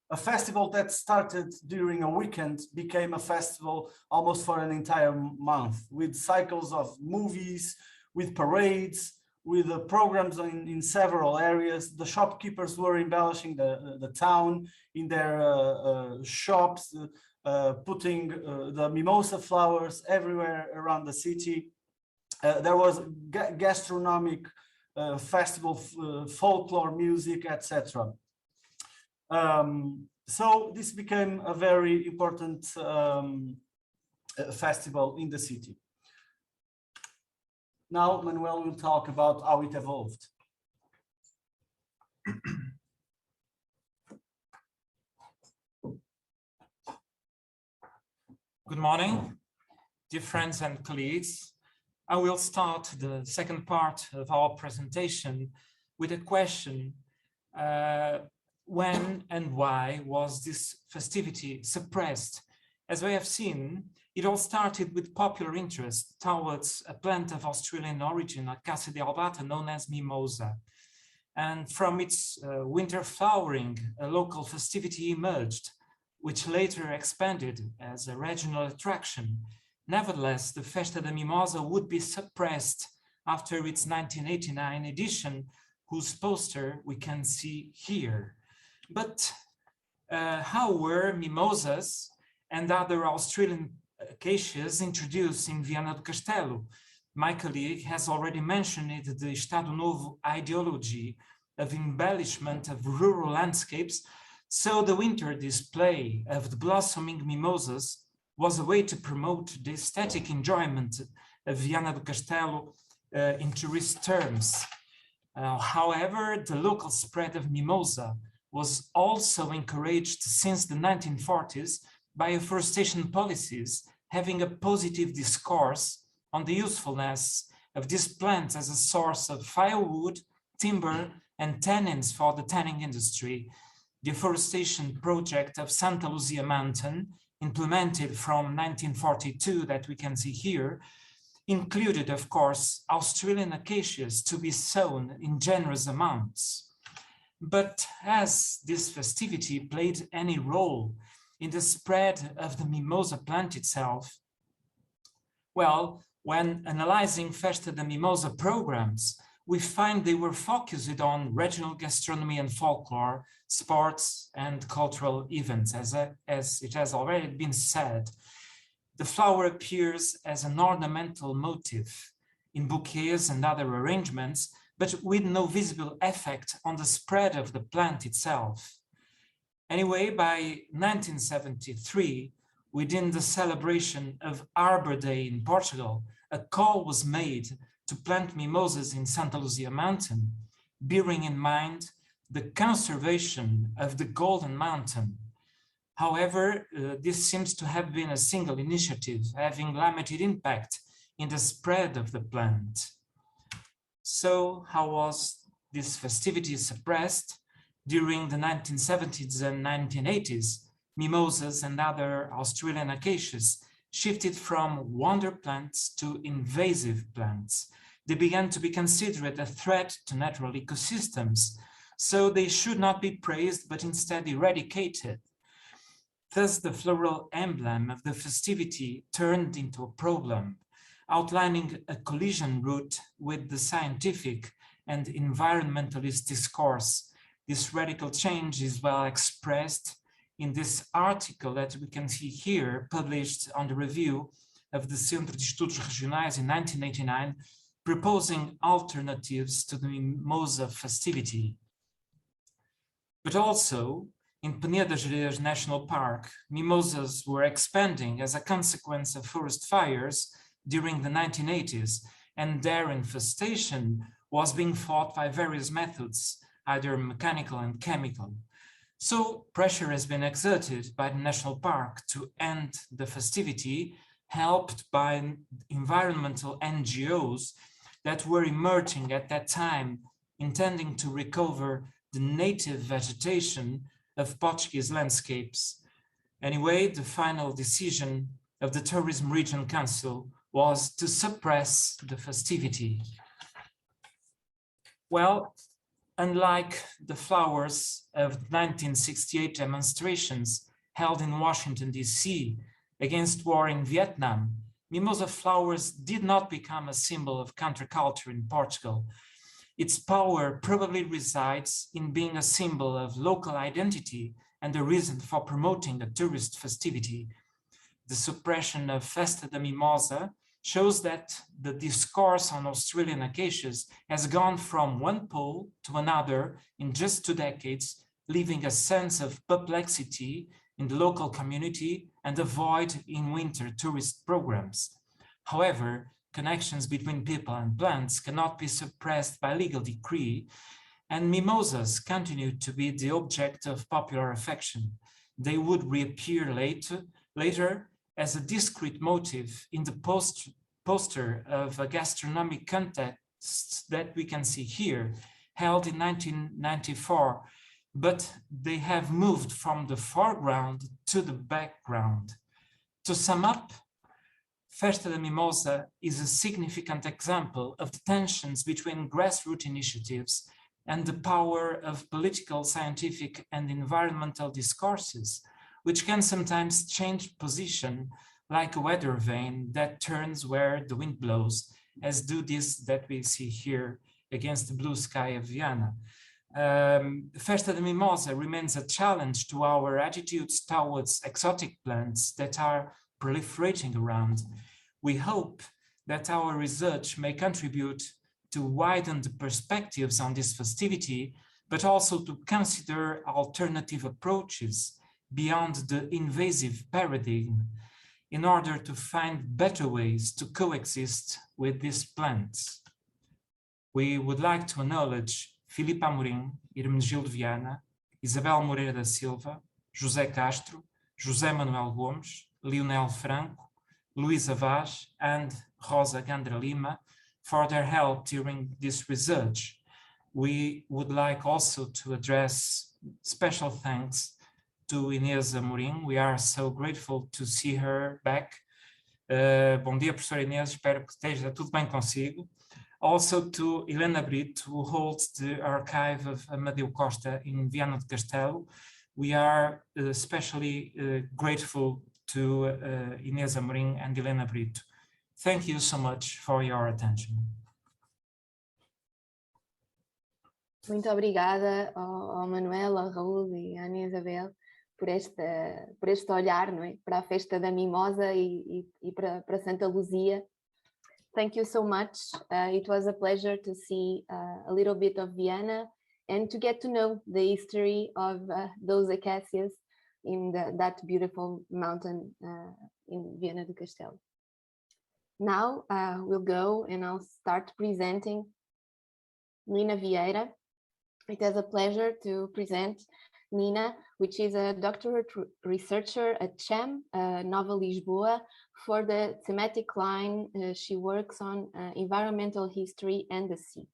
a festival that started during a weekend became a festival almost for an entire month, with cycles of movies, with parades, with programs in several areas. The shopkeepers were embellishing the town in their shops, putting the mimosa flowers everywhere around the city. There was gastronomic festival, folklore music, etc. So this became a very important festival in the city. Now Manuel will talk about how it evolved. Good morning, dear friends and colleagues. I will start the second part of our presentation with a question. When and why was this festivity suppressed? As we have seen, it all started with popular interest towards a plant of Australian origin, Acacia dealbata, known as mimosa. And from its winter flowering, a local festivity emerged, which later expanded as a regional attraction. Nevertheless, the Festa da Mimosa would be suppressed after its 1989 edition, whose poster we can see here. But how were mimosas and other Australian acacias introduced in Viana do Castelo? My colleague has already mentioned it, the Estado Novo ideology of embellishment of rural landscapes. So the winter display of the blossoming mimosas was a way to promote the aesthetic enjoyment of Viana do Castelo in tourist terms. However, the local spread of mimosa was also encouraged since the 1940s by afforestation policies having a positive discourse on the usefulness of these plants as a source of firewood, timber, and tannins for the tanning industry. The afforestation project of Santa Luzia Mountain, implemented from 1942 that we can see here, included, of course, Australian acacias to be sown in generous amounts. But has this festivity played any role in the spread of the mimosa plant itself? Well, when analyzing Festa da Mimosa programs, we find they were focused on regional gastronomy and folklore, sports and cultural events, as it has already been said. The flower appears as an ornamental motif in bouquets and other arrangements, but with no visible effect on the spread of the plant itself. Anyway, by 1973, within the celebration of Arbor Day in Portugal, a call was made to plant mimosas in Santa Luzia Mountain, bearing in mind the conservation of the Golden Mountain. However, this seems to have been a single initiative, having limited impact in the spread of the plant. So how was this festivity suppressed? During the 1970s and 1980s, mimosas and other Australian acacias shifted from wonder plants to invasive plants. They began to be considered a threat to natural ecosystems, so they should not be praised, but instead eradicated. Thus, the floral emblem of the festivity turned into a problem, outlining a collision route with the scientific and environmentalist discourse. This radical change is well expressed in this article that we can see here, published on the review of the Centro de Estudos Regionais in 1989, proposing alternatives to the mimosa festivity. But also, in Peneda Gerês National Park, mimosas were expanding as a consequence of forest fires during the 1980s, and their infestation was being fought by various methods, either mechanical and chemical. So pressure has been exerted by the national park to end the festivity, helped by environmental NGOs that were emerging at that time, intending to recover the native vegetation of Portuguese landscapes. Anyway, the final decision of the Tourism Region Council was to suppress the festivity. Well, unlike the flowers of 1968 demonstrations held in Washington, D.C. against war in Vietnam, mimosa flowers did not become a symbol of counterculture in Portugal. Its power probably resides in being a symbol of local identity and a reason for promoting a tourist festivity. The suppression of Festa da Mimosa shows that the discourse on Australian acacias has gone from one pole to another in just 2 decades, leaving a sense of perplexity in the local community and a void in winter tourist programs. However, connections between people and plants cannot be suppressed by legal decree, and mimosas continue to be the object of popular affection. They would reappear later as a discrete motive in the poster of a gastronomic contest that we can see here, held in 1994, but they have moved from the foreground to the background. To sum up, Festa da Mimosa is a significant example of the tensions between grassroots initiatives and the power of political, scientific, and environmental discourses, which can sometimes change position like a weather vane that turns where the wind blows, as do this that we see here against the blue sky of Vienna. Festa da Mimosa remains a challenge to our attitudes towards exotic plants that are proliferating around. We hope that our research may contribute to widen the perspectives on this festivity, but also to consider alternative approaches beyond the invasive paradigm in order to find better ways to coexist with these plants. We would like to acknowledge Filipe Amorim, Hermenegildo Viana, Isabel Moreira da Silva, José Castro, José Manuel Gomes, Leonel Franco, Luísa Vaz, and Rosa Gandra Lima for their help during this research. We would like also to address special thanks to Inês Amorim. We are so grateful to see her back. Bom dia, professora Inês, espero que esteja tudo bem consigo. Also to Helena Brito, who holds the archive of Amadeu Costa in Viana do Castelo. We are especially grateful to Inês Amorim and Helena Brito. Thank you so much for your attention. Muito obrigada ao Manuel, ao Raul e à Ana Isabel por este olhar, não é? Para a festa da mimosa e para Santa Luzia. Thank you so much. It was a pleasure to see a little bit of Vienna and to get to know the history of those acacias in that beautiful mountain in Viana do Castelo. Now we'll go and I'll start presenting Nina Vieira. It is a pleasure to present Nina, which is a doctorate researcher at CHEM, Nova Lisboa, for the thematic line she works on environmental history and the sea.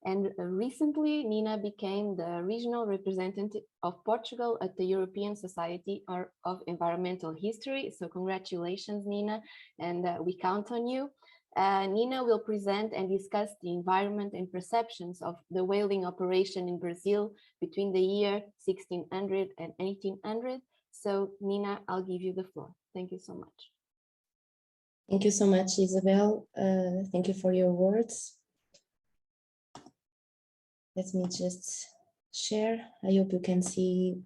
And recently, Nina became the regional representative of Portugal at the European Society of Environmental History. So congratulations, Nina, and we count on you. Nina will present and discuss the environment and perceptions of the whaling operation in Brazil between the year 1600 and 1800. So Nina, I'll give you the floor. Thank you so much. Thank you so much, Isabel. Thank you for your words. Let me just share. I hope you can see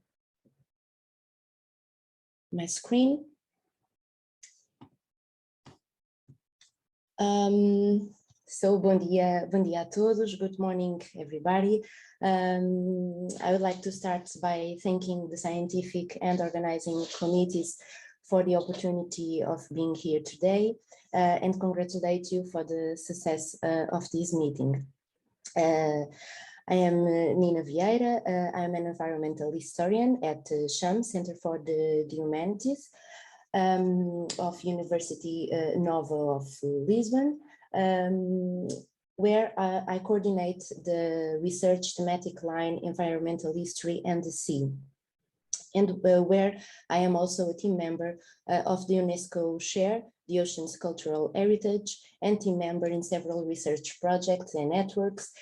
my screen. So, bom dia a todos. Good morning, everybody. I would like to start by thanking the scientific and organizing committees for the opportunity of being here today and congratulate you for the success of this meeting. I am Nina Vieira. I'm an environmental historian at CHEM, Center for the Humanities, of University Nova of Lisbon, where I coordinate the research thematic line Environmental History and the Sea, and where I am also a team member of the UNESCO Share, the Ocean's Cultural Heritage, and team member in several research projects and networks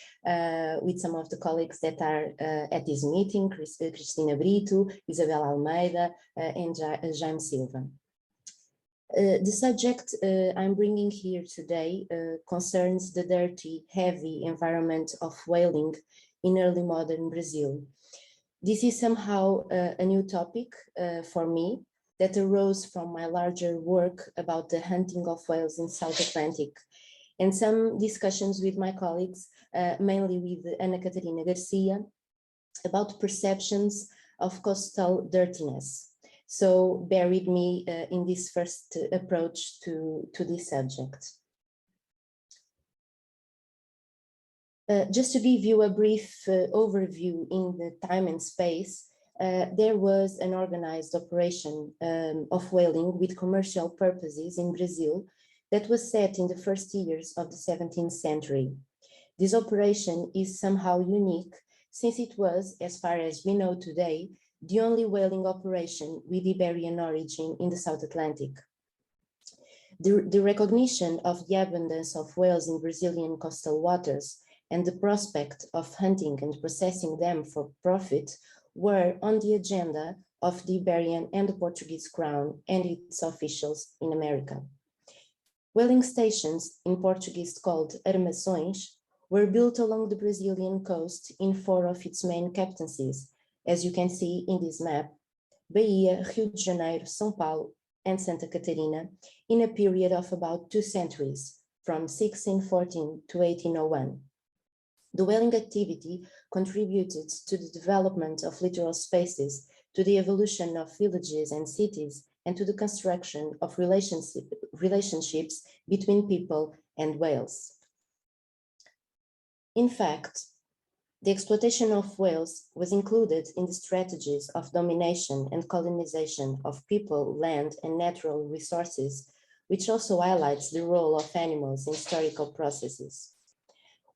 with some of the colleagues that are at this meeting, Cristina Brito, Isabel Almeida, and Jaime Silva. The subject I'm bringing here today concerns the dirty, heavy environment of whaling in early modern Brazil. This is somehow a new topic for me that arose from my larger work about the hunting of whales in South Atlantic and some discussions with my colleagues, mainly with Ana Catarina Garcia, about perceptions of coastal dirtiness. So bear with me in this first approach to this subject. Just to give you a brief overview in the time and space, there was an organized operation of whaling with commercial purposes in Brazil that was set in the first years of the 17th century. This operation is somehow unique since it was, as far as we know today, the only whaling operation with Iberian origin in the South Atlantic. The recognition of the abundance of whales in Brazilian coastal waters and the prospect of hunting and processing them for profit were on the agenda of the Iberian and the Portuguese crown and its officials in America. Whaling stations, in Portuguese called armações, were built along the Brazilian coast in 4 of its main captaincies, as you can see in this map: Bahia, Rio de Janeiro, São Paulo, and Santa Catarina, in a period of about 2 centuries, from 1614 to 1801. The whaling activity contributed to the development of littoral spaces, to the evolution of villages and cities, and to the construction of relationships between people and whales. In fact, the exploitation of whales was included in the strategies of domination and colonization of people, land, and natural resources, which also highlights the role of animals in historical processes.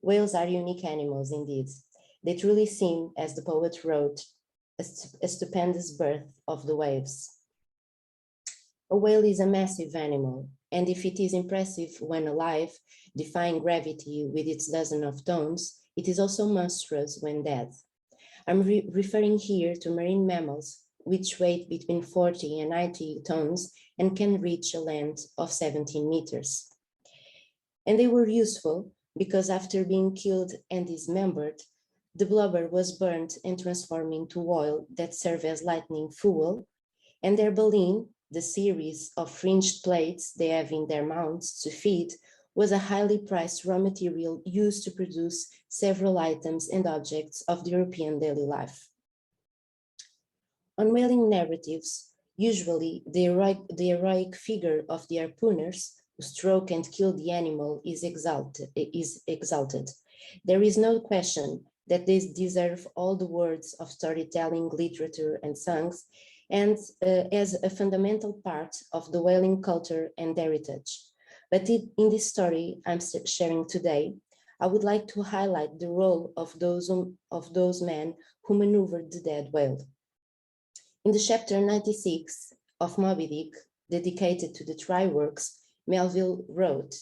Whales are unique animals indeed. They truly seem, as the poet wrote, a stupendous birth of the waves. A whale is a massive animal, and if it is impressive when alive, defying gravity with its dozen of tons, it is also monstrous when dead. I'm referring here to marine mammals, which weigh between 40 and 90 tons and can reach a length of 17 meters. And they were useful because after being killed and dismembered, the blubber was burnt and transformed into oil that served as lightning fuel, and their baleen, the series of fringed plates they have in their mouths to feed, was a highly priced raw material used to produce several items and objects of the European daily life. On whaling narratives, usually the heroic figure of the harpooners who stroke and kill the animal is exalted. There is no question that they deserve all the words of storytelling, literature, and songs, and as a fundamental part of the whaling culture and heritage. But in this story I'm sharing today, I would like to highlight the role of those men who maneuvered the dead whale. In the chapter 96 of Moby Dick, dedicated to the try works, Melville wrote,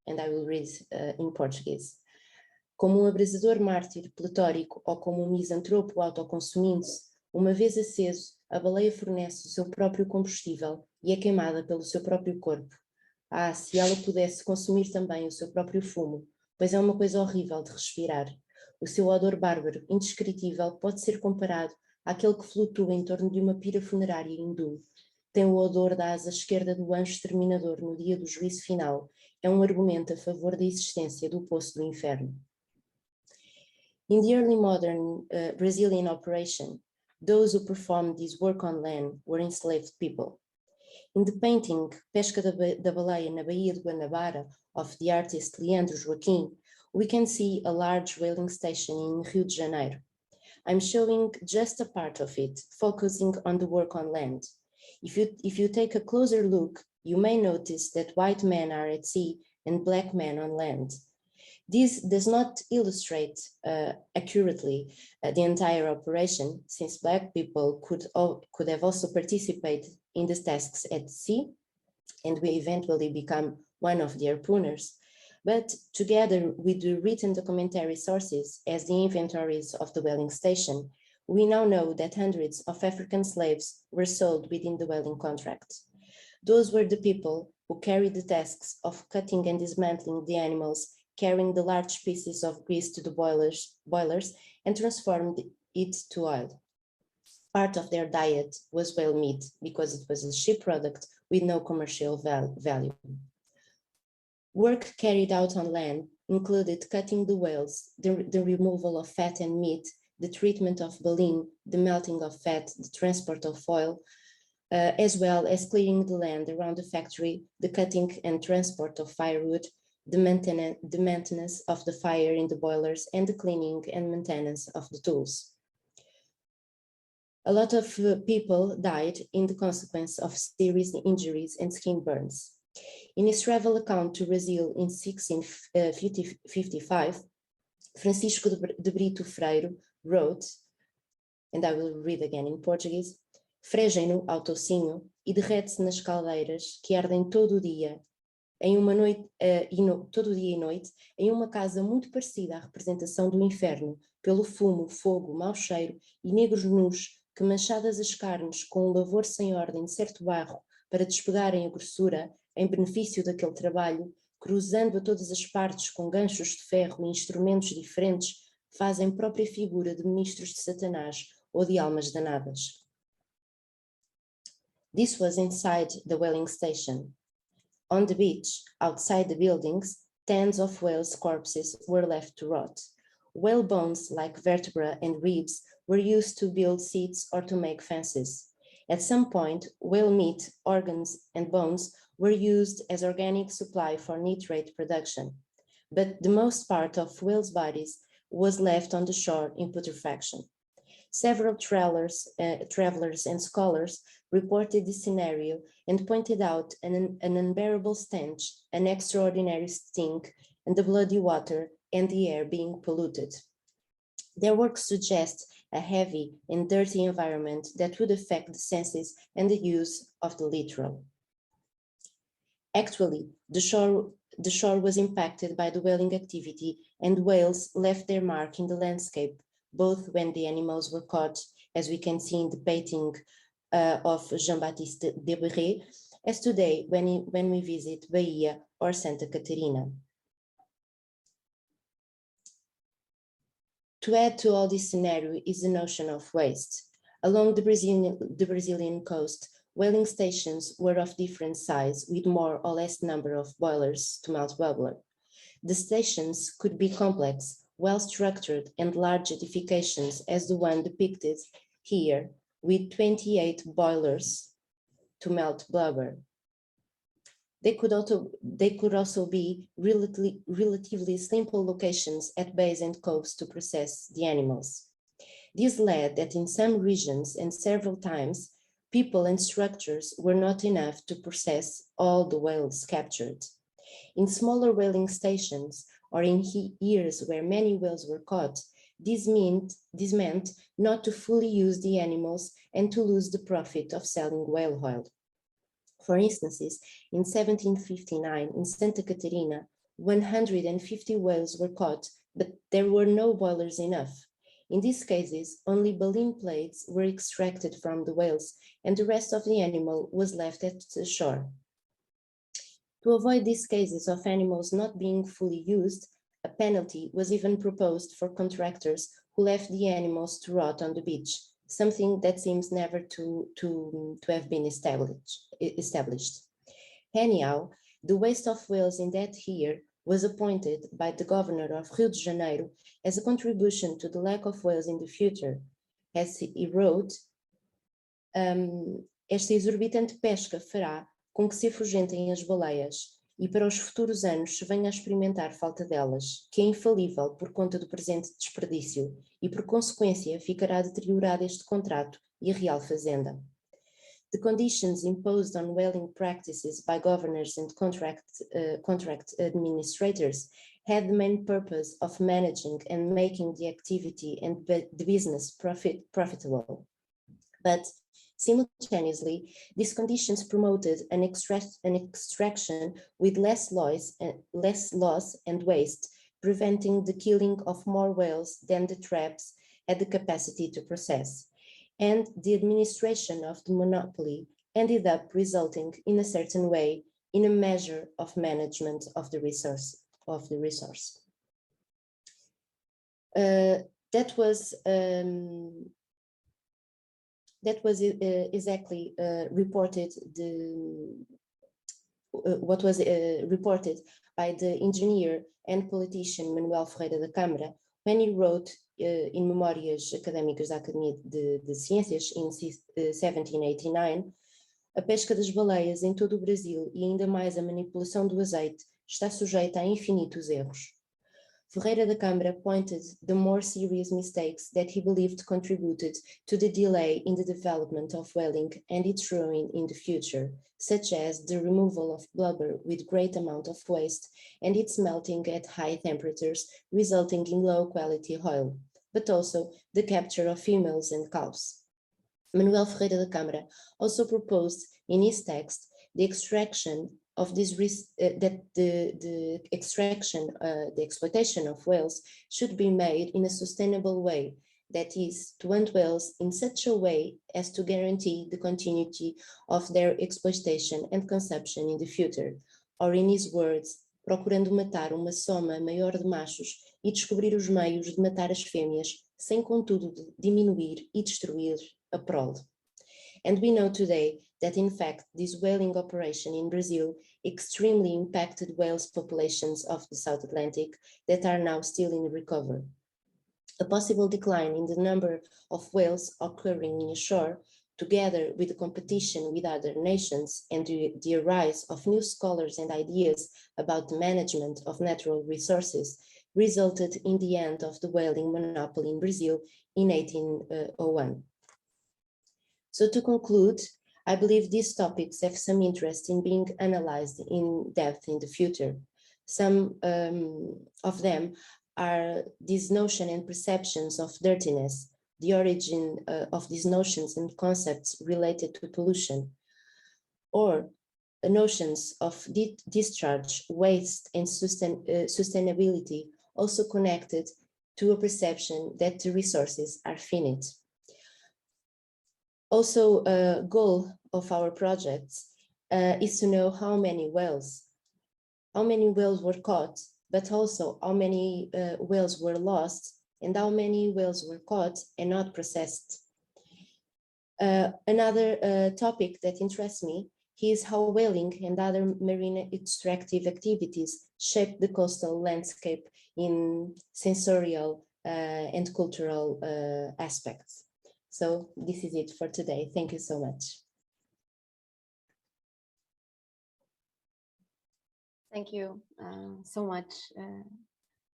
and I will read in Portuguese: Como abrasador mártir pletórico ou como misantropo autoconsumindo-se, uma vez aceso, a baleia fornece o seu próprio combustível e é queimada pelo seu próprio corpo. Ah, se ela pudesse consumir também o seu próprio fumo, pois é uma coisa horrível de respirar. O seu odor bárbaro, indescritível, pode ser comparado àquele que flutua em torno de uma pira funerária hindu. Tem o odor da asa esquerda do anjo exterminador no dia do juízo final. É um argumento a favor da existência do poço do inferno. In the early modern Brazilian operation, those who performed this work on land were enslaved people. In the painting Pesca da Baleia na Baía de Guanabara of the artist Leandro Joaquim, we can see a large whaling station in Rio de Janeiro. I'm showing just a part of it, focusing on the work on land. If you take a closer look, you may notice that white men are at sea and black men on land. This does not illustrate accurately the entire operation, since black people could have also participated in the tasks at sea, and we eventually become one of the harpooners. But together with the written documentary sources, as the inventories of the whaling station, we now know that hundreds of African slaves were sold within the whaling contract. Those were the people who carried the tasks of cutting and dismantling the animals, carrying the large pieces of grease to the boilers and transformed it to oil. Part of their diet was whale meat because it was a cheap product with no commercial value. Work carried out on land included cutting the whales, the removal of fat and meat, the treatment of baleen, the melting of fat, the transport of oil, as well as clearing the land around the factory, the cutting and transport of firewood, the maintenance of the fire in the boilers, and the cleaning and maintenance of the tools. A lot of people died in the consequence of serious injuries and skin burns. In his travel account to Brazil in 1655, Francisco de Brito Freire wrote, and I will read again in Portuguese, fregem-no ao tocinho e derrete-se nas caldeiras que ardem todo o dia, em uma noite, todo dia e noite, em uma casa muito parecida à representação do inferno, pelo fumo, fogo, mau cheiro e negros nus que, manchadas as carnes com um lavor sem ordem de certo barro para despegarem a grossura, em benefício daquele trabalho, cruzando a todas as partes com ganchos de ferro e instrumentos diferentes, fazem própria figura de ministros de Satanás ou de almas danadas. This was inside the whaling station. On the beach, outside the buildings, tens of whales' corpses were left to rot. Whale bones, like vertebrae and ribs, were used to build seats or to make fences. At some point, whale meat, organs, and bones were used as organic supply for nitrate production, but the most part of whales' bodies was left on the shore in putrefaction. Several travelers and scholars reported this scenario and pointed out an unbearable stench, an extraordinary stink, and the bloody water and the air being polluted. Their work suggests a heavy and dirty environment that would affect the senses and the use of the littoral. Actually, the shore was impacted by the whaling activity, and whales left their mark in the landscape, both when the animals were caught, as we can see in the painting of Jean-Baptiste Desbret, as today when we visit Bahia or Santa Catarina. To add to all this scenario is the notion of waste. Along the Brazilian coast, whaling stations were of different size with more or less number of boilers to melt bubbler. The stations could be complex, well-structured and large edifications as the one depicted here with 28 boilers to melt blubber. They could also be relatively simple locations at bays and coves to process the animals. This led that in some regions and several times, people and structures were not enough to process all the whales captured. In smaller whaling stations or in years where many whales were caught, this meant not to fully use the animals and to lose the profit of selling whale oil. For instance, in 1759 in Santa Catarina, 150 whales were caught, but there were no boilers enough. In these cases, only baleen plates were extracted from the whales and the rest of the animal was left at the shore. To avoid these cases of animals not being fully used, a penalty was even proposed for contractors who left the animals to rot on the beach, something that seems never to have been established. Anyhow, the waste of whales in that year was appointed by the governor of Rio de Janeiro as a contribution to the lack of whales in the future. As he wrote, esta exorbitante pesca fará com que se afugentem as baleias e para os futuros anos se venha a experimentar falta delas, que é infalível por conta do presente desperdício e por consequência ficará deteriorado este contrato e a real fazenda. The conditions imposed on whaling practices by governors and contract administrators had the main purpose of managing and making the activity and the business profitable. But simultaneously, these conditions promoted an extraction with less loss and waste, preventing the killing of more whales than the traps had the capacity to process. And the administration of the monopoly ended up resulting in a certain way in a measure of management of the resource. That was exactly reported what was reported by the engineer and politician Manuel Ferreira da Câmara when he wrote in Memórias Académicas da Academia de Ciências in 1789, a pesca das baleias em todo o Brasil e ainda mais a manipulação do azeite está sujeita a infinitos erros. Ferreira da Câmara pointed the more serious mistakes that he believed contributed to the delay in the development of whaling and its ruin in the future, such as the removal of blubber with great amount of waste and its melting at high temperatures, resulting in low quality oil, but also the capture of females and calves. Manuel Ferreira da Câmara also proposed in his text the extraction of this the exploitation of whales should be made in a sustainable way, that is, to hunt whales in such a way as to guarantee the continuity of their exploitation and consumption in the future, or in his words, procurando matar uma soma maior de machos e descobrir os meios de matar as fêmeas, sem contudo diminuir e destruir a prole. And we know today that in fact this whaling operation in Brazil extremely impacted whales populations of the South Atlantic that are now still in recovery. A possible decline in the number of whales occurring ashore, together with the competition with other nations and the rise of new scholars and ideas about the management of natural resources, resulted in the end of the whaling monopoly in Brazil in 1801. So to conclude, I believe these topics have some interest in being analyzed in depth in the future. Some of them are this notion and perceptions of dirtiness, the origin of these notions and concepts related to pollution, or notions of discharge, waste, and sustainability, also connected to a perception that the resources are finite. Also, a goal of our projects is to know how many whales were caught, but also how many whales were lost and how many whales were caught and not processed. Another topic that interests me is how whaling and other marine extractive activities shape the coastal landscape in sensorial and cultural aspects. So this is it for today. Thank you so much. Thank you so much,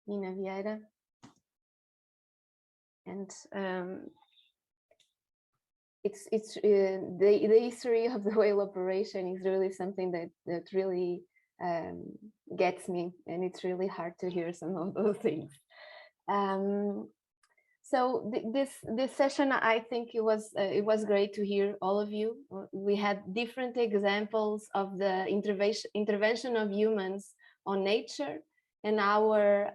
Nina Vieira. And the history of the whale operation is really something that really gets me, and it's really hard to hear some of those things. So this session, I think it was great to hear all of you. We had different examples of the intervention of humans on nature and our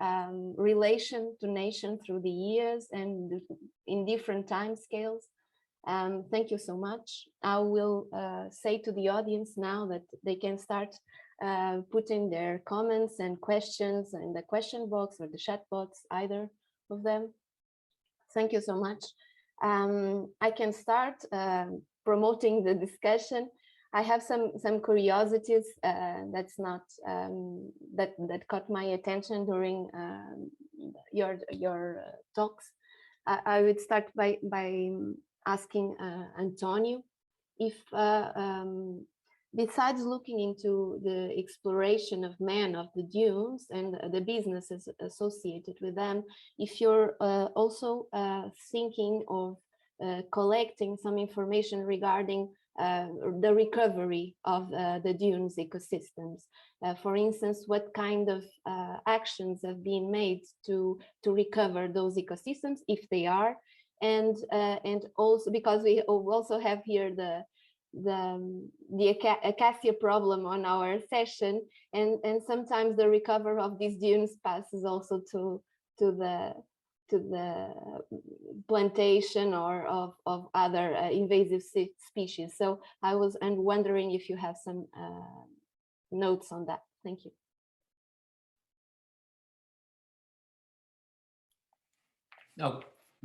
relation to nature through the years and in different time scales. Thank you so much. I will say to the audience now that they can start putting their comments and questions in the question box or the chat box, either of them. Thank you so much. I can start promoting the discussion. I have some curiosities that's not that caught my attention during your talks. I would start by asking António if besides looking into the exploration of man of the dunes and the businesses associated with them, if you're also thinking of collecting some information regarding the recovery of the dunes ecosystems. For instance, what kind of actions have been made to recover those ecosystems, if they are, and also because we also have here the acacia problem on our session, and sometimes the recovery of these dunes passes also to the plantation or of other invasive species. So I was wondering if you have some notes on that. Thank you. No,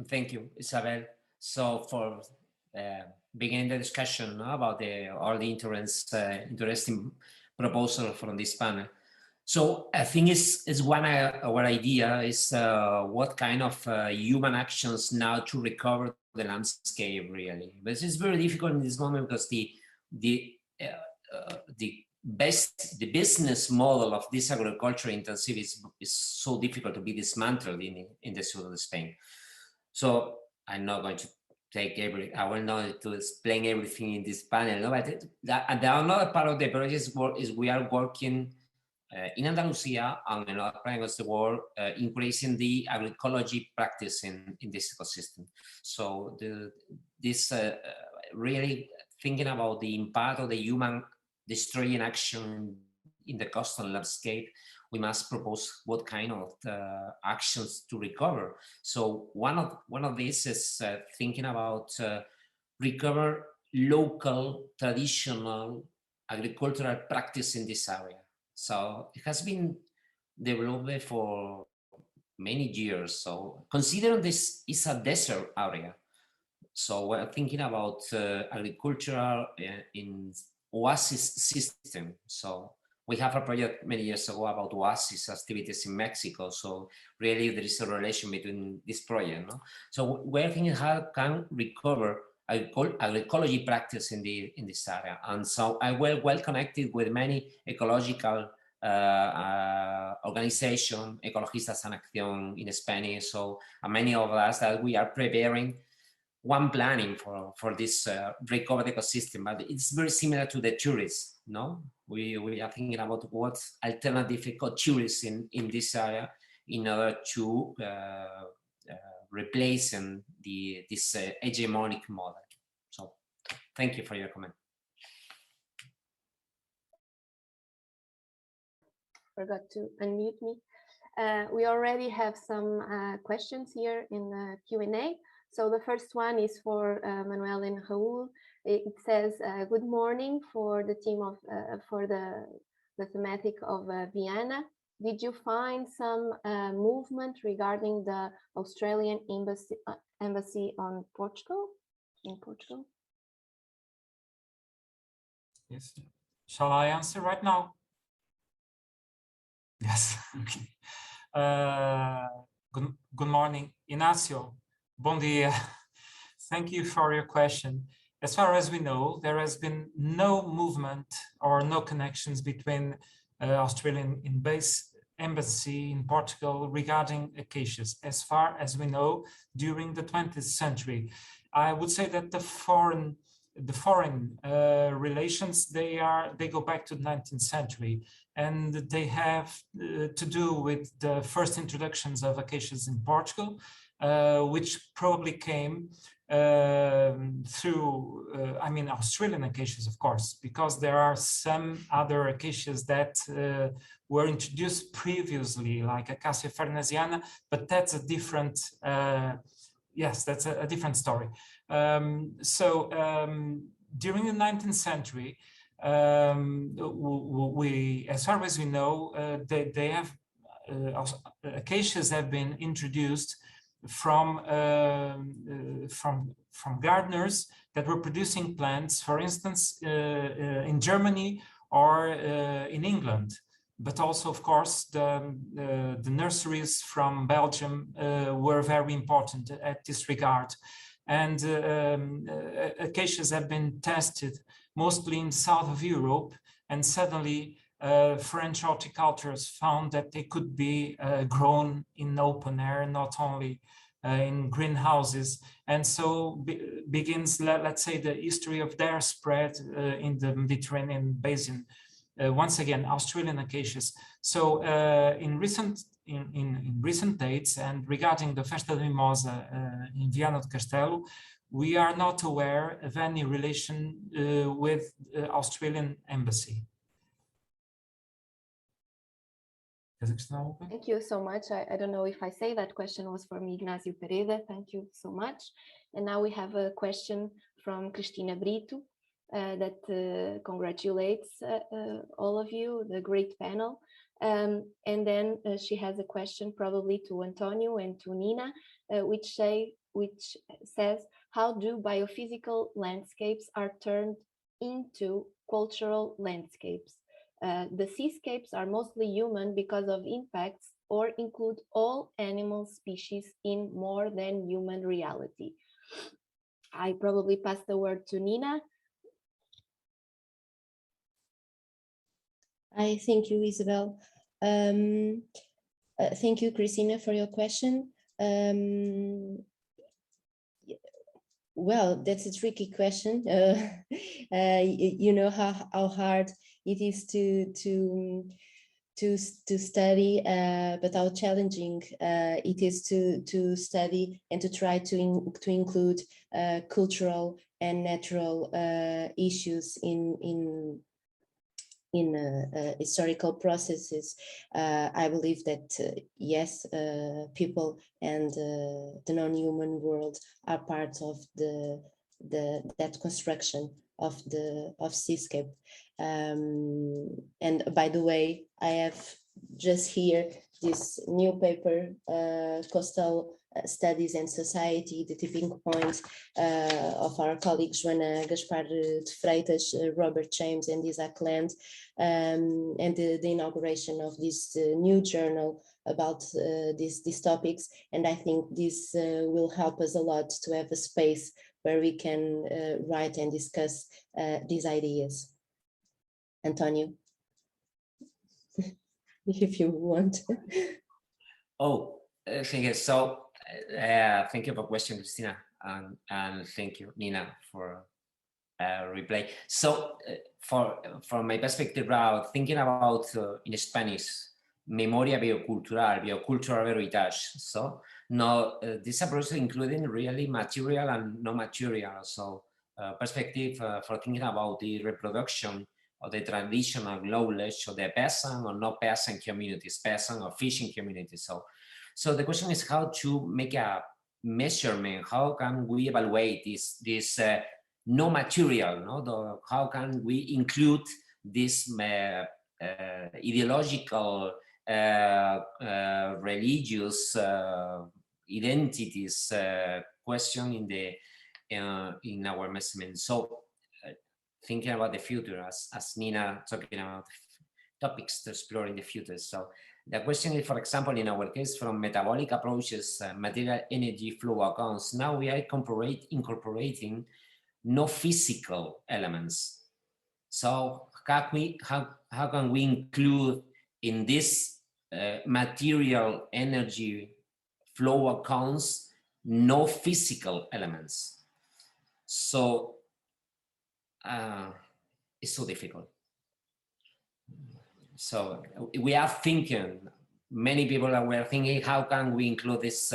thank you, Isabel. So for begin the discussion about all the interesting proposal from this panel. So I think is one our idea is what kind of human actions now to recover the landscape really. But it's very difficult in this moment because the the business model of this agriculture intensive is so difficult to be dismantled in the south of Spain. So I'm not going to take I will not to explain everything in this panel, no? But another part of the project is we are working in Andalusia and in other parts of the world, increasing the agroecology practice in this ecosystem. So this really thinking about the impact of the human destroying action in the coastal landscape, we must propose what kind of actions to recover. So one of these is thinking about recover local traditional agricultural practice in this area. So it has been developed for many years. So considering this is a desert area, so we're thinking about agriculture in oasis system. So we have a project many years ago about oasis activities in Mexico. So really there is a relation between this project. No? So we're thinking how can recover agroecology practice in this area. And so I will well connected with many ecological organization, Ecologistas en Acción in Spanish. So many of us that we are preparing one planning for this recovered ecosystem, but it's very similar to the tourists, no? We are thinking about what alternative ecotourism in this area in order to replace this hegemonic model. So thank you for your comment. Forgot to unmute me. We already have some questions here in the Q&A. So the first one is for Manuel and Raul. It says, good morning for the team of, for the thematic of Vienna. Did you find some movement regarding the Australian embassy on Portugal? In Portugal? Yes. Shall I answer right now? Yes. Okay. Good morning, Inácio. Bom dia. Thank you for your question. As far as we know, there has been no movement or no connections between Australian embassy in Portugal regarding acacias. As far as we know, during the 20th century, I would say that the foreign relations, they go back to the 19th century, and they have to do with the first introductions of acacias in Portugal, which probably came through, I mean, Australian acacias, of course, because there are some other acacias that were introduced previously, like Acacia fernesiana, but that's a different, yes, that's a different story. During the 19th century, as far as we know, they have acacias have been introduced from gardeners that were producing plants, for instance, in Germany or in England. But also, of course, the nurseries from Belgium were very important at this regard. And acacias have been tested mostly in south of Europe, and suddenly French horticulturists found that they could be grown in open air, not only in greenhouses. And so begins, let's say, the history of their spread in the Mediterranean basin. Once again, Australian acacias. So in recent dates, and regarding the Festa da Mimosa in Viana do Castelo, we are not aware of any relation with the Australian embassy. Thank you so much. I don't know if I say that question was from Ignacio Pereira. Thank you so much. And now we have a question from Cristina Brito that congratulates all of you, the great panel. And then she has a question probably to António and to Nina, which says, how do biophysical landscapes are turned into cultural landscapes? The seascapes are mostly human because of impacts or include all animal species in more than human reality. I probably pass the word to Nina. I thank you, Isabel. Thank you, Christina, for your question. Well, that's a tricky question. You know how hard it is to study, but how challenging it is to study and to try to include cultural and natural issues in historical processes. I believe that yes, people and the non-human world are part of that construction of CES-UC. And by the way, I have just here this new paper, Coastal Studies and Society, the tipping point of our colleagues Joana Gaspar de Freitas, Robert James and Isaac Land, and the inauguration of this new journal about these topics. And I think this will help us a lot to have a space where we can write and discuss these ideas. António, if you want. Oh, thank you. So, thank you for the question, Christina, and thank you, Nina, for reply. So, from my perspective, thinking about in Spanish, memoria biocultural heritage. So, no, this approach including really material and no material. So, perspective for thinking about the reproduction of the traditional knowledge of the peasant or no peasant communities, peasant or fishing communities. So the question is how to make a measurement. How can we evaluate this no material? No, how can we include this ideological, religious identities question in our measurement? So thinking about the future, as Nina talking about topics to explore in the future. So the question is, for example, in our case, from metabolic approaches, material energy flow accounts, now we are incorporating no physical elements. So how can we include in this material energy flow accounts no physical elements? So it's so difficult. So we are thinking, many people were thinking, how can we include these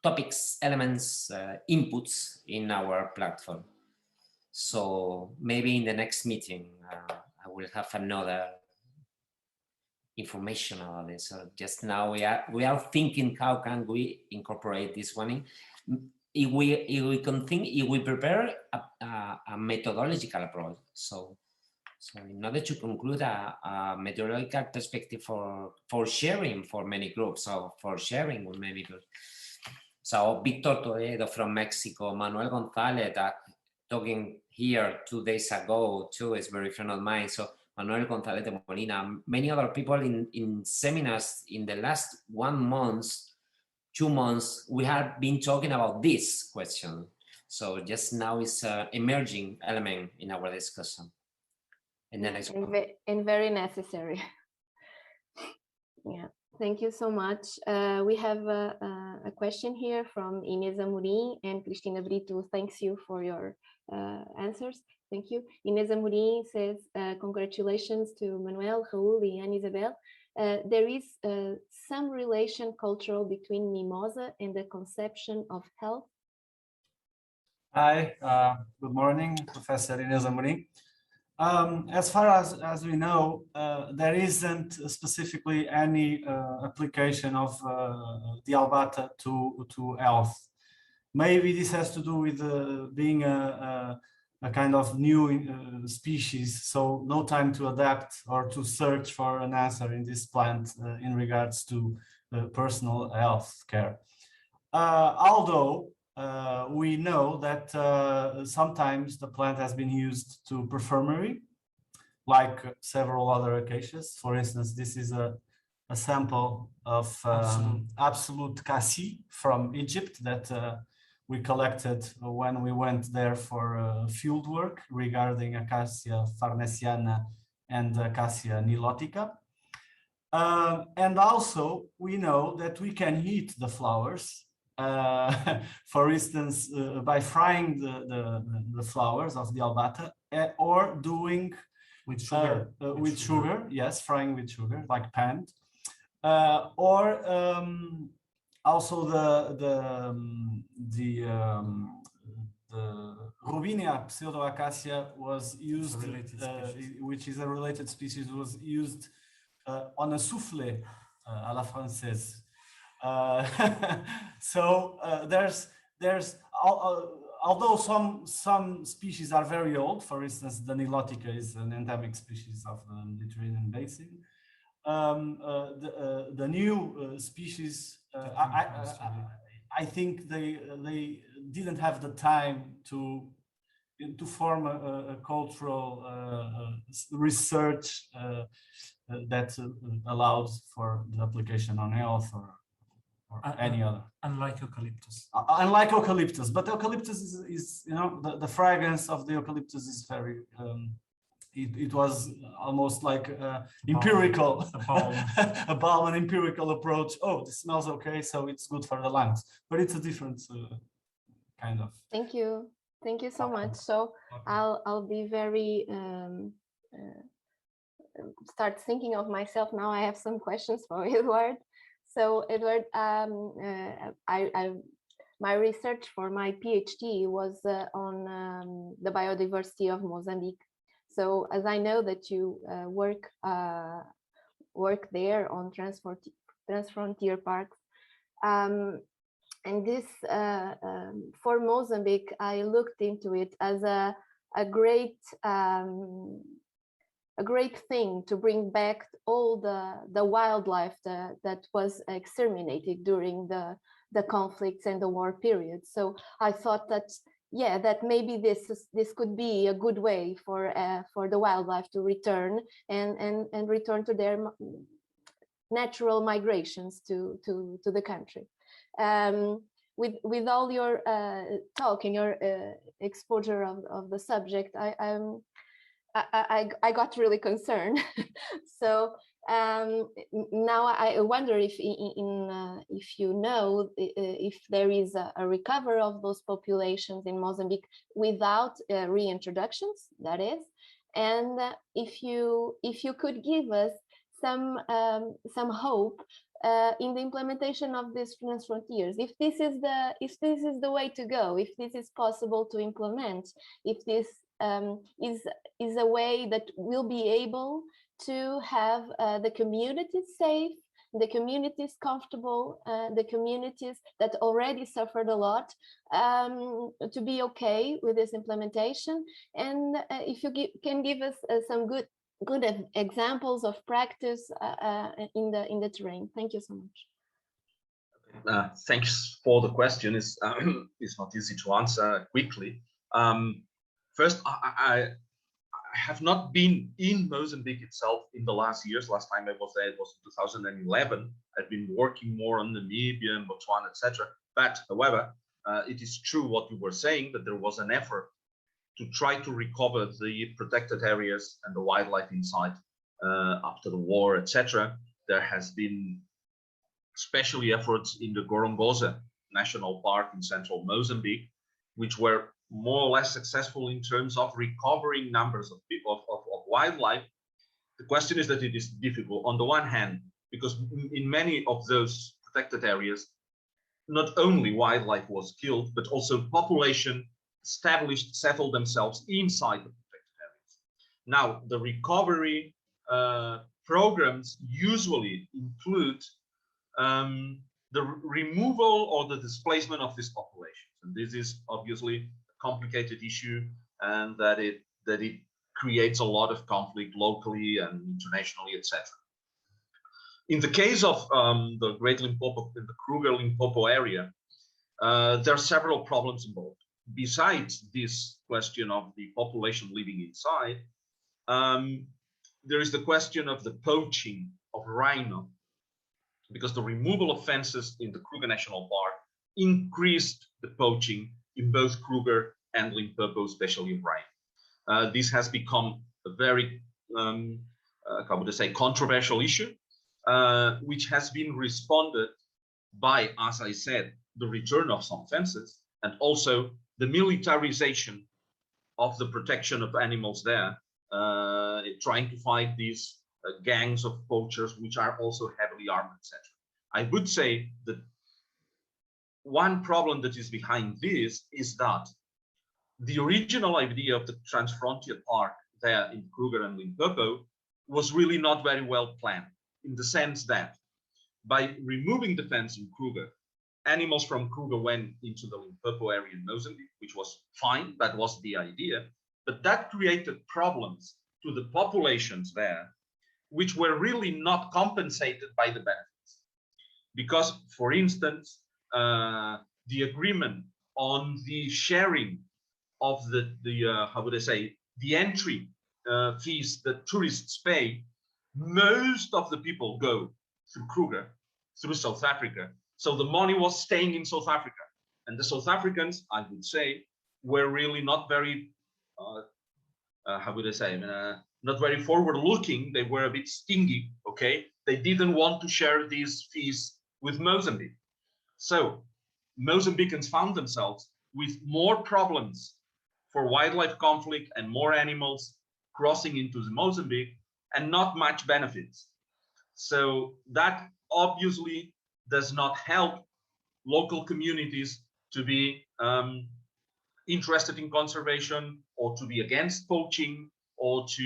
topics, elements, inputs in our platform? So maybe in the next meeting, I will have another information about this. So just now we are thinking, how can we incorporate this one in? If we prepare a methodological approach. So in order to conclude a methodological perspective for sharing for many groups, or for sharing with many groups. So Victor Toledo from Mexico, Manuel Gonzalez, talking here 2 days ago too, is very friend of mine. So Manuel Gonzalez de Molina, many other people in seminars in the last 1 month, 2 months, we have been talking about this question. So just now it's an emerging element in our discussion. And then and very necessary. Yeah, thank you so much. We have a question here from Inês Amorim, and Cristina Brito thanks you for your answers. Thank you. Inês Amorim says, congratulations to Manuel, Raul, and Isabel. There is some relation cultural between mimosa and the conception of health. Hi, good morning, Professor Inês Amorim. As far as we know, there isn't specifically any application of the albata to health. Maybe this has to do with being a kind of new species, so no time to adapt or to search for an answer in this plant in regards to personal health care. Although we know that sometimes the plant has been used to perfumery, like several other acacias. For instance, this is a sample of absolute cassis from Egypt that we collected when we went there for field work regarding Acacia farnesiana and Acacia nilotica. And also we know that we can eat the flowers, for instance, by frying the flowers of the albata, or doing with sugar. With sugar, yes, frying with sugar, like panned, or also the Robinia pseudoacacia was used, which is a related species, was used on a soufflé à la française. So there's although some species are very old, for instance, the nilotica is an endemic species of the Mediterranean basin. The new species, I think they didn't have the time to form a cultural research that allows for the application on health or any other. Unlike eucalyptus. Unlike eucalyptus, but eucalyptus is you know, the fragrance of the eucalyptus is very, it was almost like empirical, a balm, an empirical approach. Oh, this smells okay, so it's good for the lungs. But it's a different kind of. Thank you so much. So I'll be very start thinking of myself now. I have some questions for Eduard. So Eduard, my research for my PhD was on the biodiversity of Mozambique. So as I know that you work there on transfrontier parks, and this for Mozambique, I looked into it as a great thing to bring back all the wildlife that was exterminated during the conflicts and the war period. So I thought that, yeah, that maybe this could be a good way for the wildlife to return and return to their natural migrations to the country. With all your talk and your exposure of the subject, I got really concerned. So now I wonder if you know if there is a recovery of those populations in Mozambique without reintroductions, that is, and if you could give us some hope in the implementation of these transfrontiers, if this is the way to go, if this is possible to implement, if this is a way that will be able to have the communities safe, the communities comfortable, the communities that already suffered a lot, to be okay with this implementation. And if you can give us some good examples of practice in the terrain. Thank you so much. Thanks for the question. It's not easy to answer quickly. First, I have not been in Mozambique itself in the last years. Last time I was there, it was in 2011. I've been working more on Namibia and Botswana, etc. But however, it is true what you were saying, that there was an effort to try to recover the protected areas and the wildlife inside after the war, etc. There has been especially efforts in the Gorongosa National Park in central Mozambique, which were more or less successful in terms of recovering numbers of people of wildlife. The question is that it is difficult on the one hand, because in many of those protected areas, not only wildlife was killed, but also population established, settled themselves inside the protected areas. Now, the recovery programs usually include the removal or the displacement of these populations. And this is obviously complicated issue, and that it creates a lot of conflict locally and internationally, etc. In the case of the Great Limpopo, the Kruger-Limpopo area, there are several problems involved. Besides this question of the population living inside, there is the question of the poaching of rhino, because the removal of fences in the Kruger National Park increased the poaching in both Kruger and Limpopo, especially of rhino. This has become a very how would I say, controversial issue, which has been responded by, as I said, the return of some fences and also the militarization of the protection of animals there, trying to fight these gangs of poachers, which are also heavily armed, etc. I would say that one problem that is behind this is that the original idea of the Transfrontier Park there in Kruger and Limpopo was really not very well planned, in the sense that by removing the fence in Kruger, animals from Kruger went into the Limpopo area in Mozambique, which was fine, that was the idea, but that created problems to the populations there, which were really not compensated by the benefits. Because, for instance, the agreement on the sharing of the how would I say, the entry fees that tourists pay, most of the people go through Kruger, through South Africa. So the money was staying in South Africa. And the South Africans, I would say, were really not very, how would I say, not very forward looking. They were a bit stingy, okay? They didn't want to share these fees with Mozambique. So Mozambicans found themselves with more problems for wildlife conflict and more animals crossing into Mozambique and not much benefits. So that obviously does not help local communities to be interested in conservation or to be against poaching or to,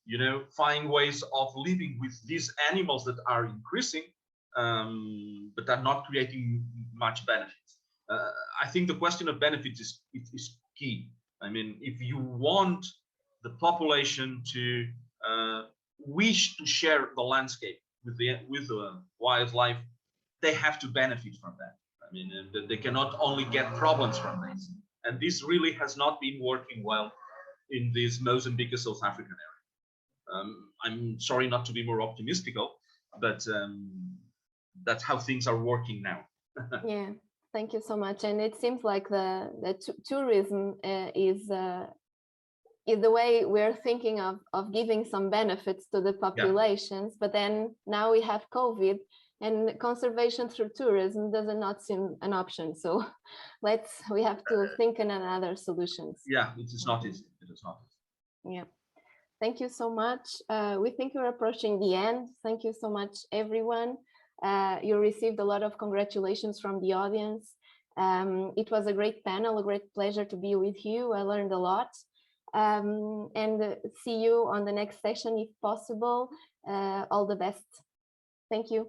you know, find ways of living with these animals that are increasing, but are not creating much benefits. I think the question of benefits is key. I mean, if you want the population to wish to share the landscape with the wildlife, they have to benefit from that. I mean, they cannot only get problems from this. And this really has not been working well in this Mozambique, South African area. I'm sorry not to be more optimistical, but that's how things are working now. Yeah, thank you so much. And it seems like the tourism is the way we're thinking of giving some benefits to the populations, but then now we have COVID, and conservation through tourism does not seem an option. So we have to think in another solutions. Yeah, it is not easy. It is not easy. Yeah. Thank you so much. We think we're approaching the end. Thank you so much, everyone. You received a lot of congratulations from the audience. It was a great panel, a great pleasure to be with you. I learned a lot. And see you on the next session if possible. All the best. Thank you.